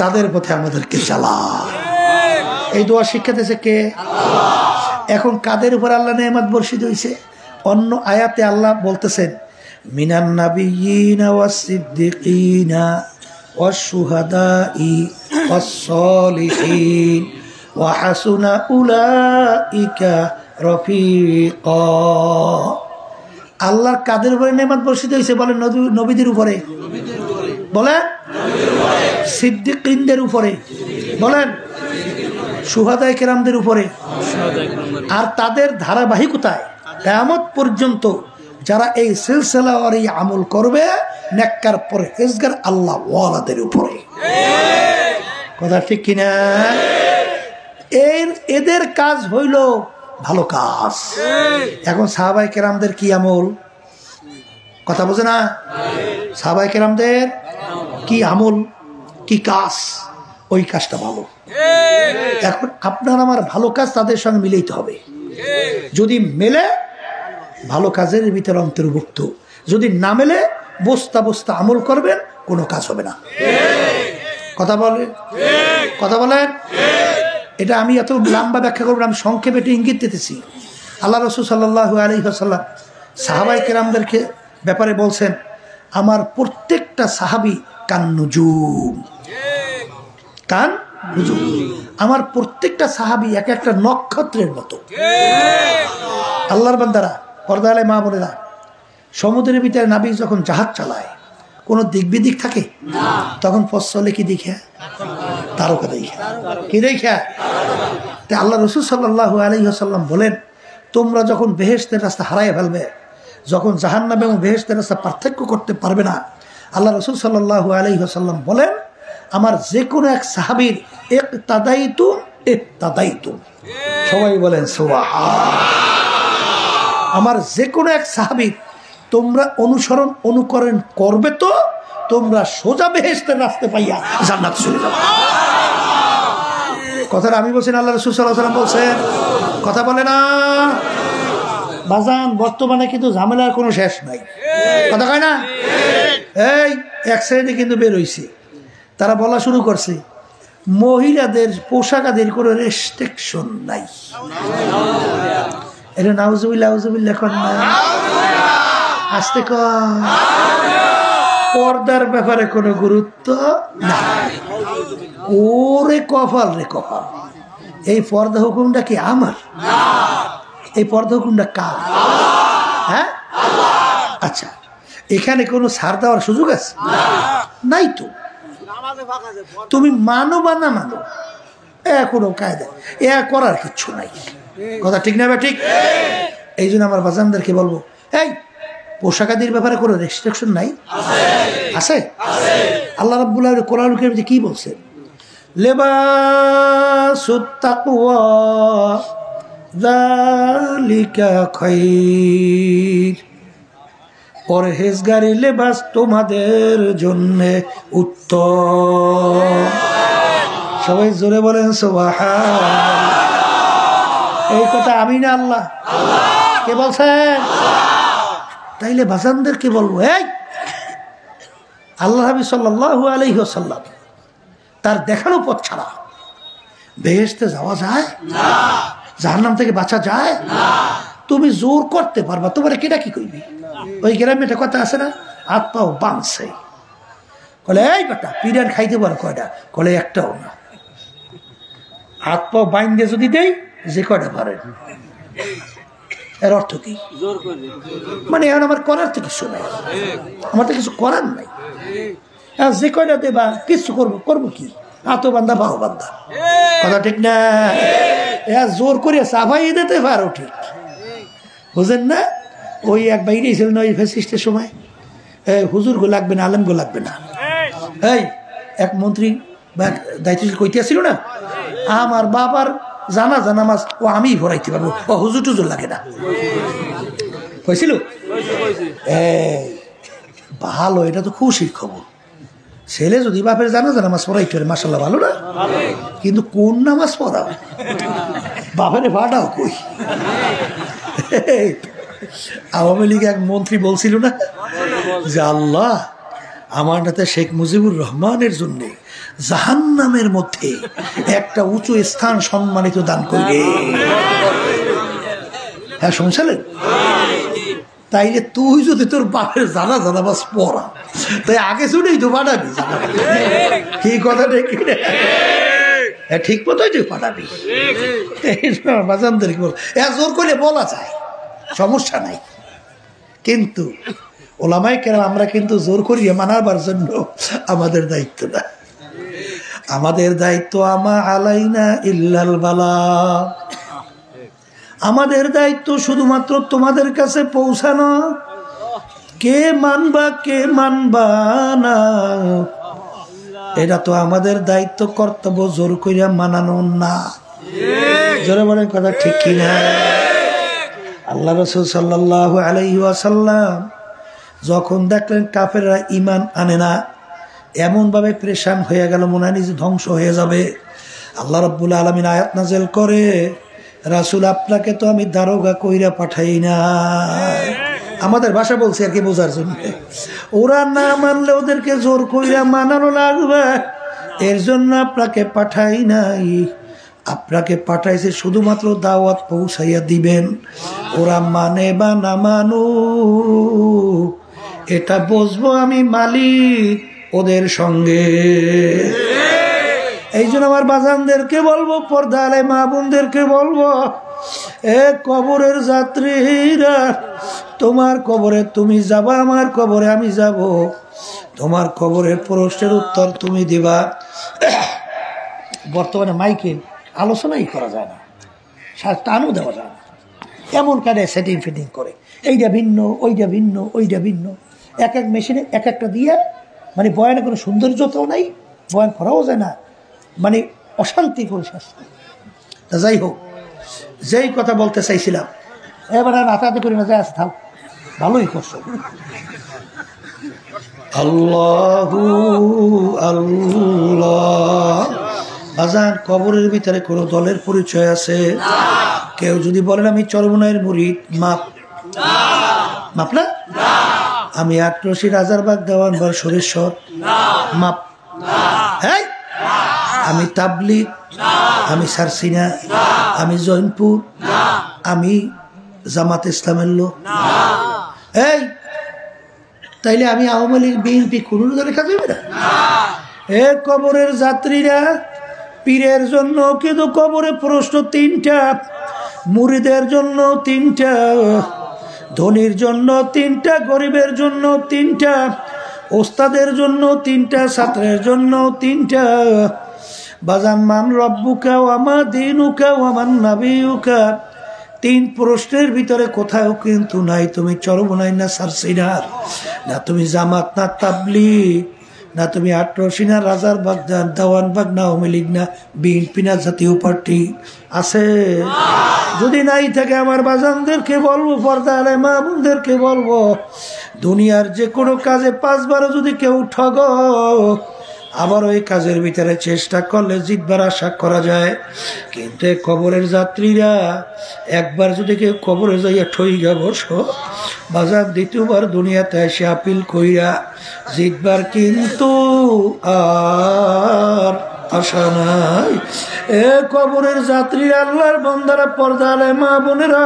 A: তাদের পথে আমাদেরকে চালান। এই দোয়া শিক্ষা দিয়েছে কে? এখন কাদের উপর আল্লাহ নেয়ামত বর্ষিত হয়েছে? অন্য আয়াতে আল্লাহ বলতেছেন মিনান নাবিয়্যিনা ওয়াস সিদ্দিকিনা ওয়াশ শুহাদাই ওয়াস সালিহিন ওয়া হাসুনা উলাইকা রফিকা। আল্লাহর কাদের উপরে নেয়ামত বর্ষিত হয়েছে? বলেন নবীদের উপরে, বলেন সিদ্দিকিনদের উপরে, বলেন শুহাদায়ে কেরামদের উপরে। আর তাদের ধারাবাহিকতায় কিয়ামত পর্যন্ত যারা এই সিলসিলা আর এই আমল করবে নেককার পরহেজগার আল্লাহ ওয়ালাদের উপরে। কথা ঠিক কিনা? এদের কাজ হইল ভালো কাজ। এখন সাহাবায়ে কেরামদের কি আমল? কথা বোঝে না? সাহাবায়ে কেরামদের কি আমল, কি কাজ? ওই কাজটা ভালো। এখন আপনার আমার ভালো কাজ তাদের সঙ্গে মিলাইতে হবে। যদি মেলে ভালো কাজের ভিতরে অন্তর্ভুক্ত, যদি না মেলে বস্তা বস্তা আমল করবেন, কোনো কাজ হবে না। কথা বলেন। এটা আমি এত লম্বা ব্যাখ্যা করবো, আমি সংক্ষেপে একটু ইঙ্গিত দিতেছি। আল্লাহ রাসূল সাল্লাল্লাহু আলাইহি ওয়াসাল্লাম সাহাবায়ে কেরামদেরকে ব্যাপারে বলছেন আমার প্রত্যেকটা সাহাবী কান্নুজুম, আমার প্রত্যেকটা সাহাবী এক একটা নক্ষত্রের মতো। আল্লাহর বান্দারা, পর্দা আলে মা বোনেরা, সমুদ্রের ভিতরে নাবিক যখন জাহাজ চালায় কোনো দিক বিদিক থাকে? তখন ফসলে কি দেখে? তারকা দেখে। কি দেখে? তাই আল্লাহ রাসূল সাল্লাল্লাহু আলাইহি ওয়াসাল্লাম বলেন তোমরা যখন বেহেশতের রাস্তা হারায় ফেলবে, যখন জাহান্নাম এবং বেহেশতের রাস্তা পার্থক্য করতে পারবে না, আল্লাহ রাসূল সাল্লাল্লাহু আলাইহি ওয়াসাল্লাম বলেন আমার যে কোনো এক সাহাবীর ইক্তাদাইতুম। সবাই বলেন সুবহানাল্লাহ। আমার যে কোনো এক সাহাবীর তোমরা অনুসরণ অনুকরণ করবে তো তোমরা সোজা বেহেশতের রাস্তা পাইয়া জান্নাতে চলে যাবে। কথাটা আমি বলছি না, আল্লাহ রাসূল সাল্লাল্লাহু আলাইহি ওয়াসাল্লাম বলছেন। কথা বলে না বাজান? বর্তমানে কিন্তু ঝামেলার কোনো শেষ নাই। কথা কয় না? এই এক সাইডে কিন্তু বের হইছে, তারা বলা শুরু করছে মহিলাদের পোশাকাদের কোনো রেস্ট্রিকশন নাই। এটা নাউজুবিল্লাহ এখন না আসতে পর্দার ব্যাপারে কোনো গুরুত্ব নাই। ওরে কপাল রে কপাল, এই পর্দা হুকুমটা কি আমার? এই পর্দা হুকুমটা কার? হ্যাঁ, আচ্ছা এখানে কোনো ছাড় দেওয়ার সুযোগ আছে? নাই তো। তুমি মানো বা না মানো, কোনো কায়দা এ করার কিচ্ছু নাই। কথা ঠিক না? ঠিক। এই জন্য আমার বাজানদেরকে বলবো, এই পোশাকাদির ব্যাপারে কোনো রেস্ট্রিকশন নাই? আছে। আল্লাহ রাব্বুল আলামিন কোরআনুল কারীমে কি বলছেন? লিবাসুত তাকওয়া যালিকা খায়র, পরহেজগারি লেবাস তোমাদের জন্য উত্তম। সবাই জোরে বলেন সুবহানাল্লাহ। এই কথা আমি না, আল্লাহ। কে বলছেন? তাইলে বাজানদেরকে বলবো, এই আল্লাহ হাবিব সাল্লাল্লাহু আলাইহি ওয়াসাল্লাম তার দেখানো পথ ছাড়া বেহেশতে যাওয়া যায় না, জাহান্নাম থেকে বাঁচা যায় না। তুমি জোর করতে পারবা, তোমার কেটা কি করবি? ওই গ্রামে একটা কথা আছে না, হাত পাও বাঁধছে, বলে এই বেটা পিরিয়ড খাইতে পারো কয়টা? বলে একটাও না। হাত পাও বাইন্দে যদি দেই যে কয়টা পারেন, এর অর্থ কি? মানে এখন আমার করার তো কিছু নাই, আমার তো কিছু করার নাই। যে কয়টা দেবা কিছু করবো কি? হাতও বান্ধা পাও বান্ধা। কথা ঠিক না? জোর করে চাপাই দিতে পারো, ঠিক বুঝেন না? ওই এক বাইরে ছিল না ওই ফ্যাসিস্টের সময়, হুজুর গো লাগবে না, আলেম গো লাগবে না। এই এক মন্ত্রী বা দায়িত্বশীল কইতে আসছিল না, আমার বাবার জানাজা নামাজ ও আমি পড়াইতে পারবো, ও হুজুর টুজুর লাগে না। হয়েছিল ভালো, এটা তো খুশির খবর। ছেলে যদি বাপের জানাজা নামাজ পড়াইতে পারে মাশাআল্লাহ, ভালো না? কিন্তু কোন নামাজ পড়াও, বাপের ভাড়াও কই? আওয়ামী লীগ এক মন্ত্রী বলছিল না যে আল্লাহ আমার নেতা শেখ মুজিবুর রহমানের জন্য জাহান্নামের মধ্যে একটা উঁচু স্থান সম্মানিত দান করবে। হ্যাঁ শুনছিলেন? তাইলে তুই যদি তোর বাপের জানাজা নামাজ পড়া, তাই আগে শুনেই তো পাঠাবি। কি কথা ঠিক ঠিক মতোই তুই পাঠাবি। বাজানদেরকে বল, জোর করে বলা যায়, সমস্যা নাই। কিন্তু ওলামায়ে কেরাম আমরা কিন্তু জোর করিয়ে মানাবার জন্য আমাদের দায়িত্ব না। আমাদের দায়িত্ব আমা আলাইনা ইল্লাল বালাগ। আমাদের দায়িত্ব শুধুমাত্র তোমাদের কাছে পৌঁছানো। কে মানবা কে মানবা না, এটা তো আমাদের দায়িত্ব, কর্তব্য জোর করিয়া মানানো না। জোরে বলেন কথা ঠিক কিনা? আল্লাহ রাসূল সাল্লাল্লাহু আলাইহি ওয়াসাল্লাম যখন দেখলেন কাফেররা ঈমান আনে না, এমনভাবে পেরেশান হয়ে গেল, মনে হয় নিজে ধ্বংস হয়ে যাবে। আল্লাহ রাব্বুল আলামিন আয়াত নাযিল করে, রাসূল আপনাকে তো আমি দারোগা কইরা পাঠাই না। আমাদের ভাষা বলছি আর কি বোঝার জন্য। ওরা না মানলে ওদেরকে জোর কইরা মানানো লাগবে, এর জন্য আপনাকে পাঠাই নাই। আপনাকে পাঠাইছে শুধুমাত্র দাওয়াত পৌঁছাইয়া দিবেন। ওরা মানে বা না মানু, এটা বুঝবো আমি মালিক ওদের সঙ্গে। এই জন্য আমার বাজানদেরকে বলবো, পর্দা আলে মা বোনদেরকে বলবো, এ কবরের যাত্রীরা, তোমার কবরে তুমি যাবা, আমার কবরে আমি যাব। তোমার কবরের প্রশ্নের উত্তর তুমি দিবা। বর্তমানে মাইকে আলোচনাই করা যায় না, টানও দেওয়া যায় না, এমন কাজে সেটিং ফিটিং করে, এইটা ভিন্ন ওইটা ভিন্ন ওইটা ভিন্ন, এক এক মেশিনে এক একটা দিয়ে, মানে বয়ানে কোনো সৌন্দর্যতাও নাই, বয়ান করাও যায় না, মানে অশান্তি করে শেষ। তা যাই হোক, যেই কথা বলতে চাইছিলাম, এবার আর আতাতে করি না, যাই আসে থাক, ভালোই করছো। আল্লাহু আল্লাহ। আজান কবরের ভিতরে কোনো দলের পরিচয় আছে? কেউ যদি বলেন আমি চরমনাইয়ের মুরিদ, মাপ মাপ না? আমি আটরশি রাজারবাগ দেওয়ানবাগ সুরেশ্বর, মাপ? হ্যাঁ, আমি তাবলিগ, আমি সারসিনা, আমি জৈনপুর, আমি জামাত ইসলামের লোক। এই তাইলে আমি আওয়ামী লীগ বিএনপি কোন দলের কাজ হবে না? এ কবরের যাত্রীরা, পীরের জন্য কিন্তু কবরে প্রশ্ন তিনটা, মুরিদের জন্য তিনটা, ধনীর জন্য তিনটা, গরিবের জন্য তিনটা, ওস্তাদের জন্য তিনটা, ছাত্রের জন্য তিনটা। বাজান মান রব্বুকা ওয়া মা দীনুকা ওয়া মান নাবিয়ুকা, তিন প্রশ্নের ভিতরে কোথাও কিন্তু নাই তুমি চরমনাই না সারসিনার, না তুমি জামাত না তাবলিগ, না তুমি আটরশি না রাজারবাগ না দেওয়ানবাগ না আওয়ামী লীগ না বিএনপি না জাতীয় পার্টি আছে? যদি নাই থাকে আমার বাজানদেরকে বলবো, পর্দা আলে মা বোনদেরকে বলবো, দুনিয়ার যে কোনো কাজে 5 বারও যদি কেউ ঠগ, আবার ওই কাজের ভিতরে চেষ্টা করলে জিতবার আশা করা যায়। কিন্তু কবরের যাত্রীরা একবার যদি কেউ কবরে যাইয়া ঠইগা বসো, বাজার দ্বিতীয়বার দুনিয়াতে এসে আপিল কইরা জিতবার কিন্তু আর আশা নাই। এ কবরের যাত্রীরা, আল্লাহর বান্দারা, পর্দা আলে মা বোনেরা,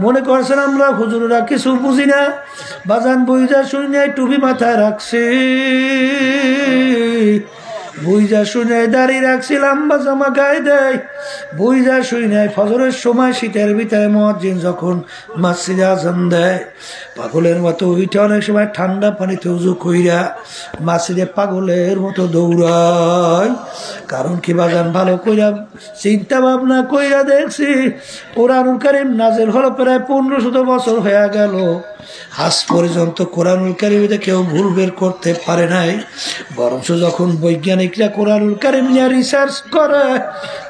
A: মনে করছেন আমরা হুজুররা কিছু বুঝি না। বাজান বুঝা শুনে টুপি মাথায় রাখছি, বুঝা শুনে দাঁড়িয়ে রাখছি, লম্বা জামা গায়ে দেয়, বুঝা শুনে ফজরের সময় শীতের ভিতরে মুয়াজ্জিন যখন মসজিদে আযান দেয়, পাগলের মতো উঠে অনেক সময় ঠান্ডা পানিতে উযু কইরা মসজিদে পাগলের মতো দৌড়ায়। কারণ কি বাজান, ভালো কইরা চিন্তা ভাবনা কইরা দেখছি কোরআনুল কারীম নাযিল হলো প্রায় 1500 বছর হয়ে গেল, আজ পর্যন্ত কোরআনুল কারীমে কেউ ভুল বের করতে পারে নাই। বরঞ্চ যখন বৈজ্ঞানিকরা কোরআনুল কারীম নিয়ে রিসার্চ করে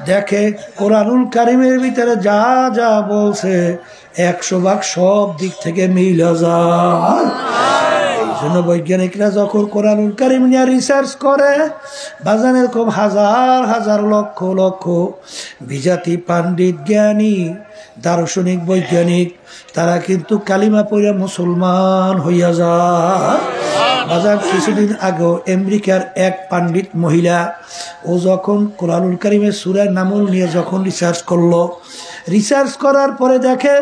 A: দেখে কোরআনুল কারীমের ভিতরে যা যা বলছে 100 ভাগ সব দিক থেকে মিলে যায়। এই জন্য বৈজ্ঞানিকরা যখন কোরআনুল কারীম নিয়ে রিসার্চ করে বাজান, এরকম হাজার হাজার লক্ষ লক্ষ বিজাতি পাণ্ডিত জ্ঞানী দার্শনিক বৈজ্ঞানিক তারা কিন্তু কালিমা পড়ে মুসলমান হইয়া যায়। বাজার কিছুদিন আগেও আমেরিকার এক পাণ্ডিত মহিলা ও যখন কোরআনুল কারীমের সূরা নামল নিয়ে যখন রিসার্চ করলো, রিসার্চ করার পরে দেখে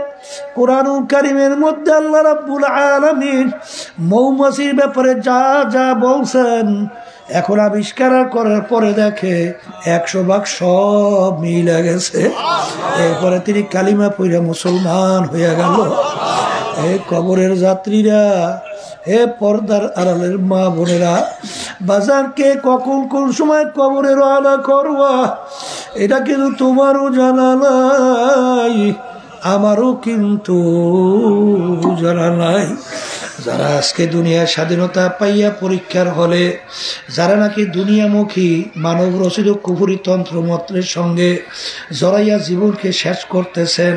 A: কোরআনুল কারীমের মধ্যে আল্লাহ রাব্বুল আলামিন মৌমাছির ব্যাপারে যা যা বলছেন এখন আবিষ্কার করার পরে দেখে 100 ভাগ সব মিলে গেছে। এরপরে তিনি কালিমা পড়ে মুসলমান হইয়া গেল। এই কবরের যাত্রীরা, হে পর্দার আড়ালের মা বোনেরা, বাজারকে কখন কোন সময় কবরে রওনা করবা এটা কিন্তু তোমারও জানা নাই, আমারও কিন্তু জানা নাই। যারা আজকে দুনিয়ার স্বাধীনতা পাইয়া পরীক্ষার হলে যারা নাকি দুনিয়ামুখী মানব রচিত কুফরি তন্ত্রমন্ত্রের সঙ্গে জড়াইয়া জীবনকে শেষ করতেছেন,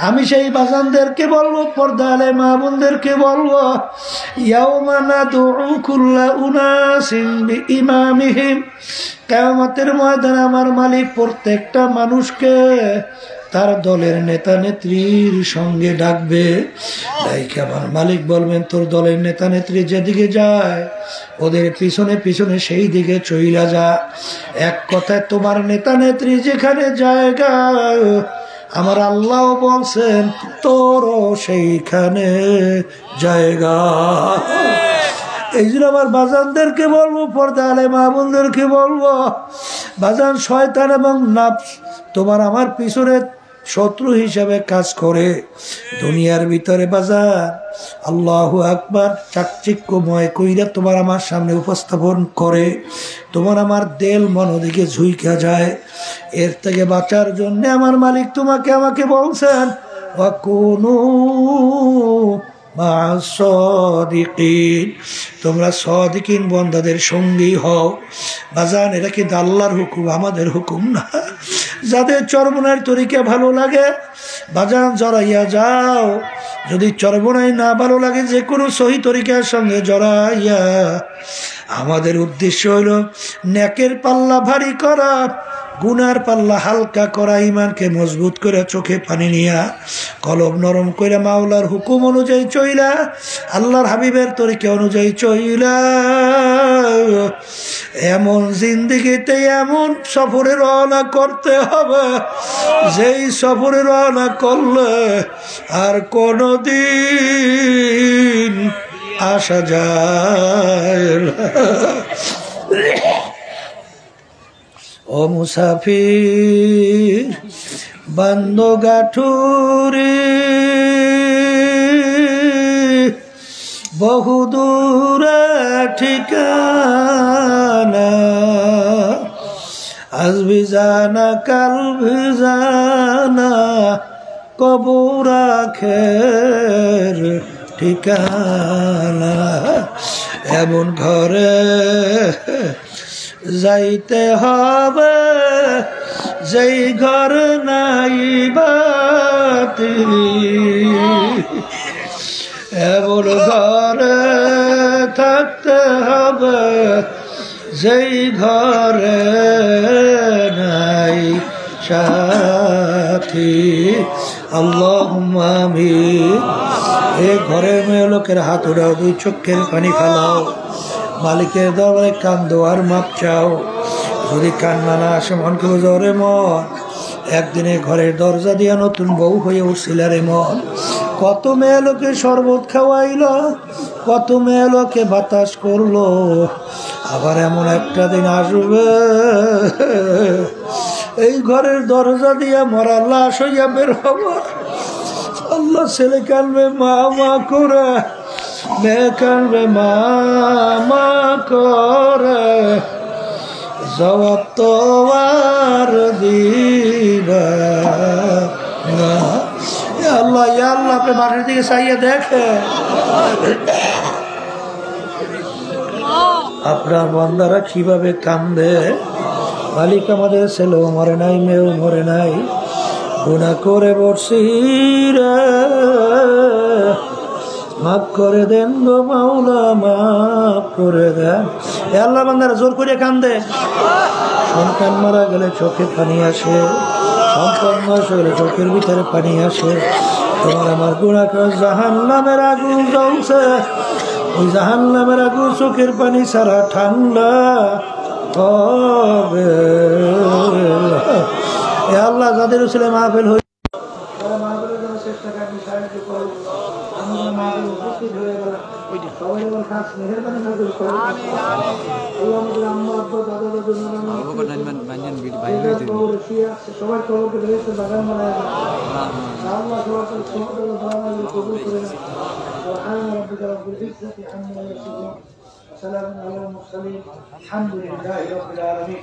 A: আমি সেই বাজানদেরকে বলবো, পর্দালে মা বোনদেরকে বলবো, ইয়াউমা নাদউ কুল্লা উনাসিন বিইমামিহিম, কিয়ামতের ময়দানে আমার মালিক প্রত্যেকটা মানুষকে তার দলের নেতা নেত্রীর সঙ্গে ডাকবে। ডাইকে আমার মালিক বলবেন, তোর দলের নেতা নেত্রী যেদিকে যায় ওদের পিছনে পিছনে সেই দিকে চইলা যা। এক কথায় তোমার নেতা নেত্রী যেখানে জায়গা আমার আল্লাহ বলছেন তোরও সেইখানে জায়গা। এই জন্য আমার বাজানদেরকে বলবো, পর্দা আলে মা বোনদেরকে বলবো, বাজান শয়তান এবং নাফস তোমার আমার পিছনে শত্রু হিসাবে কাজ করে দুনিয়ার ভিতরে বাজার আল্লাহু আকবার চাকচিক্যময় কইরা তোমার আমার সামনে উপস্থাপন করে, তোমার আমার দেল মন দিকে ঝুইকা যায়। এর থেকে বাঁচার জন্য আমার মালিক তোমাকে আমাকে বলছেন, ওয়াকুনু মা'আস সাদিকিন, তোমরা সাদিকিন বান্দাদের সঙ্গী হও। বাজান এটা কি আল্লাহর হুকুম, আমাদের হুকুম না। যাদের চরমনার তরিকা ভালো লাগে বাজান জড়াইয়া যাও, যদি চরমনাই না ভালো লাগে যে কোনো সহি তরিকার সঙ্গে জড়াইয়া। আমাদের উদ্দেশ্য হইল নেকের পাল্লা ভারী করা, গুনার পাল্লা হালকা করা, ইমানকে মজবুত করে চোখে পানি নিয়া কলব নরম করে মাওলার হুকুম অনুযায়ী চইলা, আল্লাহর হাবিবের তরিকা অনুযায়ী চইলা। এমন জিন্দেগিতে এমন সফরে রওনা করতে হবে যেই সফরে রওনা করলে আর কোনদিন আসা যায় না। ও মুসাফির বান্দো গাঠুরি বহুদূর ঠিকানা, আজ ভি জানা কাল ভি জানা কবর আখের ঠিকানা। এমন ঘরে যাইতে হবে যেই ঘর নাই বাতি, এমন ঘরে থাকতে হবে যেই ঘরে নাই সাথী। আল্লাহুম্মা আমিন। এই ঘরের মেয়ে লোকের হাত উড়াও, দুই চোখের পানি ফেলাও, মালিকের দরবারে কান্দো আর মাপ চাও। যদি কান্না না আসে মনকে বোঝো, রে মন একদিনে ঘরের দরজা দিয়া নতুন বউ হয়ে উঠছিল রে মন। কত মেয়ে লোকে শরবত খাওয়াইল, কত মেয়ে লোকে বাতাস করলো, আবার এমন একটা দিন আসবে এই ঘরের দরজা দিয়া মরা লাশ হইয়া বের হবো। আল্লাহ ছেলে কানবে মা মা করে, মেয়ে কানবে মা মা করে, জবাব তো আর দিবা না। আল্লাহ ইয়া আল্লাহ, আপনি মাটির দিকে চাইয়ে দেখে আপনার বান্দারা কিভাবে কান্দে। মালিক, আমাদের ছেলেও মরে নাই, মেয়েও মরে নাই, গুনাহ করে বসছি রে, মাফ করে দেন গো মাওলা, মাফ করে দেন। এ আল্লাহ, বান্দারা জোর করে কান্দে। সন্তান মারা গেলে চোখে পানি আসে, সম্পদ নষ্ট হলে চোখের ভিতরে পানি আসে। তোমার আমার গুনাহ করে জাহান্নামের আগুন জ্বলছে, ওই জাহান্নামের আগুন চোখের পানি ছাড়া ঠান্ডা হবে। এ আল্লাহ, যাদের ছেলে মাহফিল হয়ে মাহফিলের জন্য চেষ্টা করি, সাহায্য করো। আমরা মাহফিল উপস্থিত হয়ে গেলাম, সবাই এবার খাস মেহেরবানি নাযিল করো। আল্লাহ আমাদের আম্মা আব্বা দাদা দাদু সবার খবরকে বেরেছে বাগান বানায় আল্লাহ সবার কবুল করে না। سبحان ربك رب العزة عما يصفون وسلام على المرسلين الحمد لله رب العالمين।